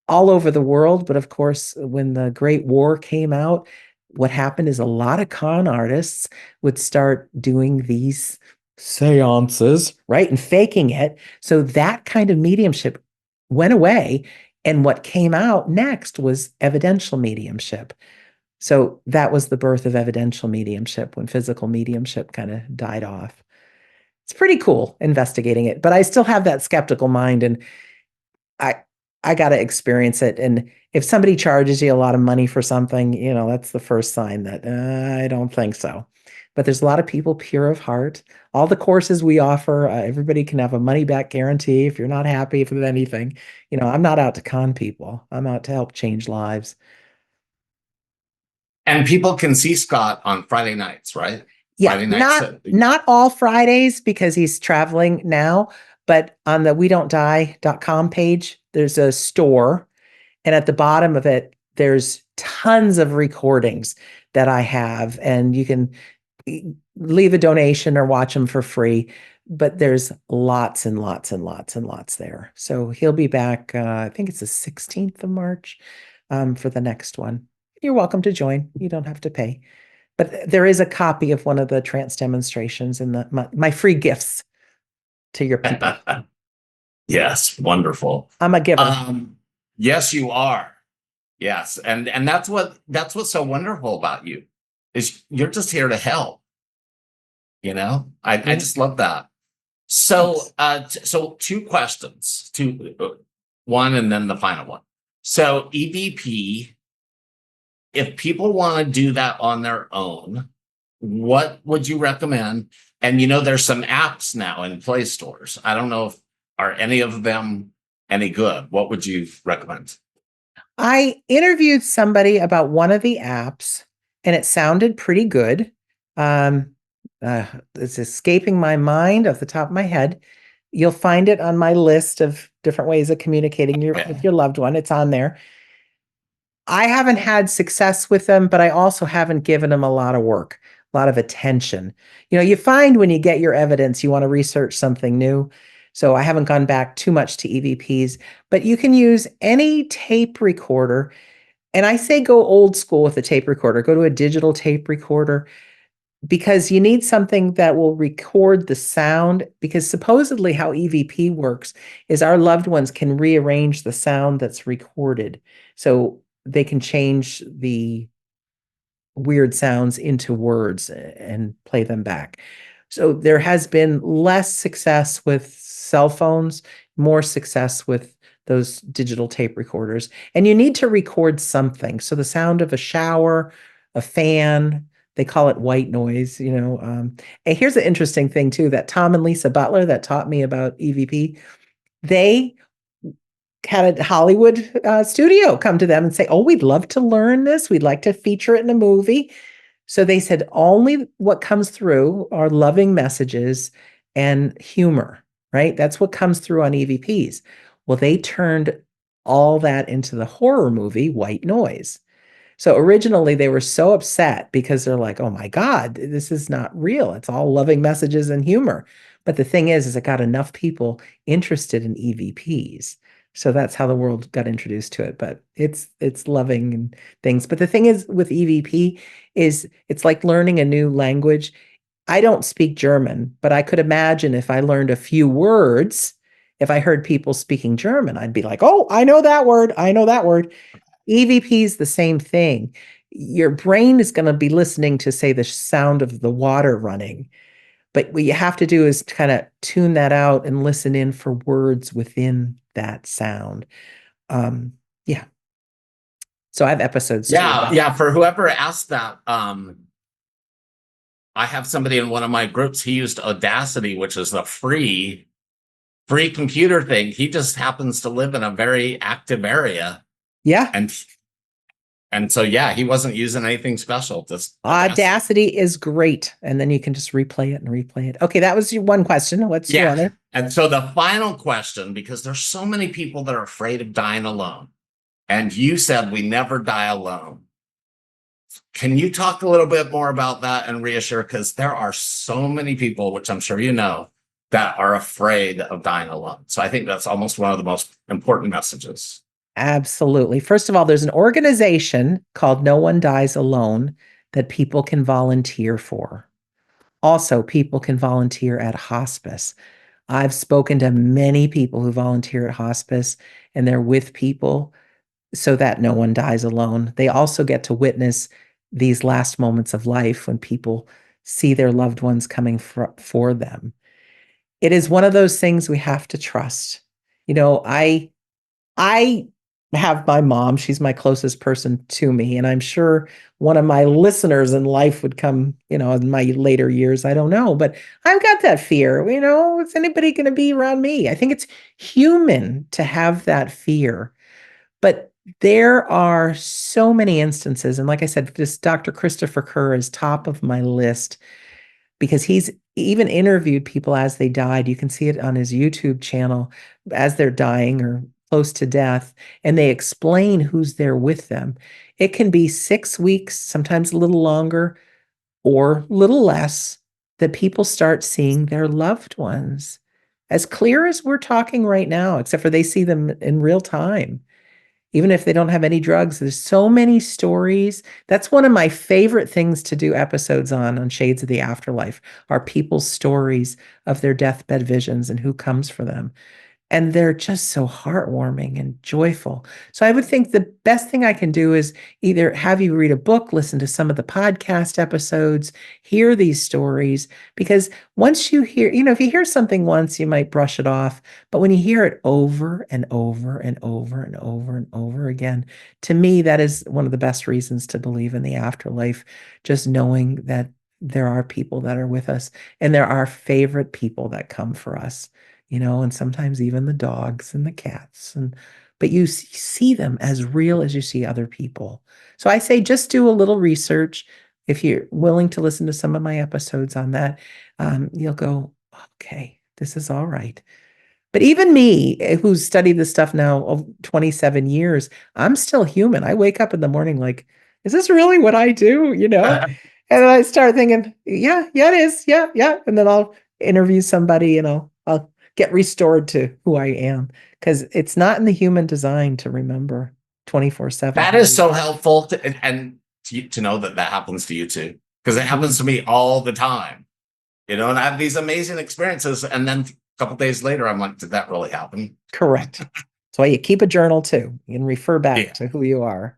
all over the world. But of course, when the Great War came out, what happened is a lot of con artists would start doing these seances, right? And faking it. So that kind of mediumship went away. And what came out next was evidential mediumship. So that was the birth of evidential mediumship when physical mediumship kind of died off. It's pretty cool investigating it, but I still have that skeptical mind, and I I got to experience it. And if somebody charges you a lot of money for something, that's the first sign that I don't think so. But there's a lot of people pure of heart. All the courses we offer, everybody can have a money back guarantee if you're not happy with anything. I'm not out to con people. I'm out to help change lives. And people can see Scott on Friday nights, right? Yeah, Friday nights. not all Fridays because he's traveling now, but on the we don't die.com page, there's a store, and at the bottom of it, there's tons of recordings that I have, and you can leave a donation or watch them for free. But there's lots and lots and lots and lots there. So he'll be back, I think it's the 16th of March, for the next one. You're welcome to join. You don't have to pay. But there is a copy of one of the trance demonstrations in my free gifts to your people. Yes, wonderful. I'm a giver. Yes, you are. Yes, and that's what's so wonderful about you is you're just here to help. I just love that. So, so two questions, one and then the final one. So EVP. If people want to do that on their own, what would you recommend? And there's some apps now in Play stores. I don't know if are any of them any good. What would you recommend? I interviewed somebody about one of the apps, and it sounded pretty good. It's escaping my mind off the top of my head. You'll find it on my list of different ways of communicating with your loved one. It's on there. I haven't had success with them, but I also haven't given them a lot of work, a lot of attention. You find when you get your evidence, you want to research something new. So I haven't gone back too much to EVPs, but you can use any tape recorder. And I say go old school with a tape recorder, go to a digital tape recorder, because you need something that will record the sound. Because supposedly how EVP works is our loved ones can rearrange the sound that's recorded. So they can change the weird sounds into words and play them back. So there has been less success with cell phones, more success with those digital tape recorders. And you need to record something. So the sound of a shower, a fan, they call it white noise, And here's an interesting thing too, that Tom and Lisa Butler that taught me about EVP, they had a Hollywood studio come to them and say, "Oh, we'd love to learn this. We'd like to feature it in a movie." So they said, only what comes through are loving messages and humor, right? That's what comes through on EVPs. Well, they turned all that into the horror movie, White Noise. So originally they were so upset because they're like, "Oh my God, this is not real. It's all loving messages and humor." But the thing is it got enough people interested in EVPs. So that's how the world got introduced to it. But it's loving and things. But the thing is with EVP is it's like learning a new language. I don't speak German, but I could imagine if I learned a few words, if I heard people speaking German, I'd be like, "Oh, I know that word. I know that word." EVP is the same thing. Your brain is going to be listening to, say, the sound of the water running. But what you have to do is kind of tune that out and listen in for words within that sound. Yeah. So I have episodes too. Yeah. For whoever asked that, I have somebody in one of my groups. He used Audacity, which is a free computer thing. He just happens to live in a very active area. Yeah. And so, yeah, he wasn't using anything special. Just Audacity is great. And then you can just replay it and replay it. Okay, that was your one question. What's your other? And so the final question, because there's so many people that are afraid of dying alone. And you said we never die alone. Can you talk a little bit more about that and reassure? Because there are so many people, which I'm sure you know, that are afraid of dying alone. So I think that's almost one of the most important messages. Absolutely. First of all, there's an organization called No One Dies Alone that people can volunteer for. Also, people can volunteer at hospice. I've spoken to many people who volunteer at hospice, and they're with people so that no one dies alone. They also get to witness these last moments of life when people see their loved ones coming for them. It is one of those things we have to trust. I have my mom, she's my closest person to me, and I'm sure one of my listeners in life would come, in my later years, I don't know, but I've got that fear, is anybody going to be around me? I think it's human to have that fear. But there are so many instances, and like I said, this Dr. Christopher Kerr is top of my list because he's even interviewed people as they died. You can see it on his YouTube channel as they're dying or close to death, and they explain who's there with them. It can be 6 weeks, sometimes a little longer or a little less, that people start seeing their loved ones as clear as we're talking right now, except for they see them in real time. Even if they don't have any drugs, there's so many stories. That's one of my favorite things to do episodes on Shades of the Afterlife, are people's stories of their deathbed visions and who comes for them. And they're just so heartwarming and joyful. So I would think the best thing I can do is either have you read a book, listen to some of the podcast episodes, hear these stories, because once you hear, if you hear something once, you might brush it off. But when you hear it over and over and over and over and over again, to me, that is one of the best reasons to believe in the afterlife, just knowing that there are people that are with us and there are favorite people that come for us. And sometimes even the dogs and the cats. But you see them as real as you see other people. So I say just do a little research. If you're willing to listen to some of my episodes on that, you'll go, okay, this is all right. But even me, who's studied this stuff now 27 years, I'm still human. I wake up in the morning like, is this really what I do? And then I start thinking, yeah, it is. Yeah, yeah. And then I'll interview somebody and I'll get restored to who I am, because it's not in the human design to remember 24/7. That is so helpful to know that happens to you too, because it happens to me all the time. And I have these amazing experiences, and then a couple days later, I'm like, did that really happen? Correct. That's why you keep a journal too. You can refer back to who you are.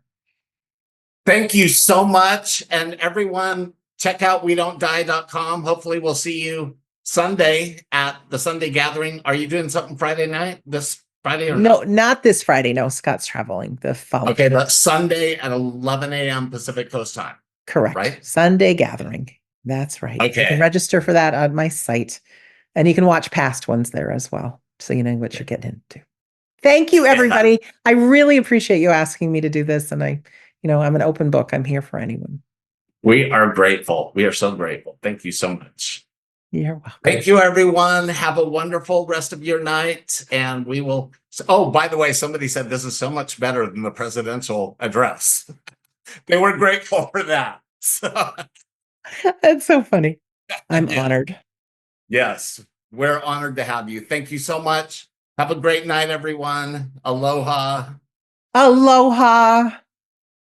Thank you so much. And everyone, check out wedon'tdie.com. Hopefully we'll see you Sunday at the Sunday gathering. Are you doing something Friday night? This Friday or no? Not this Friday. No, Scott's traveling the following. Okay, that's Sunday at 11 a.m. Pacific Coast time. Correct. Right? Sunday gathering. That's right. Okay. You can register for that on my site. And you can watch past ones there as well, so you know what you're getting into. Thank you, everybody. I really appreciate you asking me to do this. And I'm an open book. I'm here for anyone. We are grateful. We are so grateful. Thank you so much. You're welcome. Thank you, everyone. Have a wonderful rest of your night. And we will. Oh, by the way, somebody said this is so much better than the presidential address. They were grateful for that. So. That's so funny. I'm honored. Yes, we're honored to have you. Thank you so much. Have a great night, everyone. Aloha. Aloha.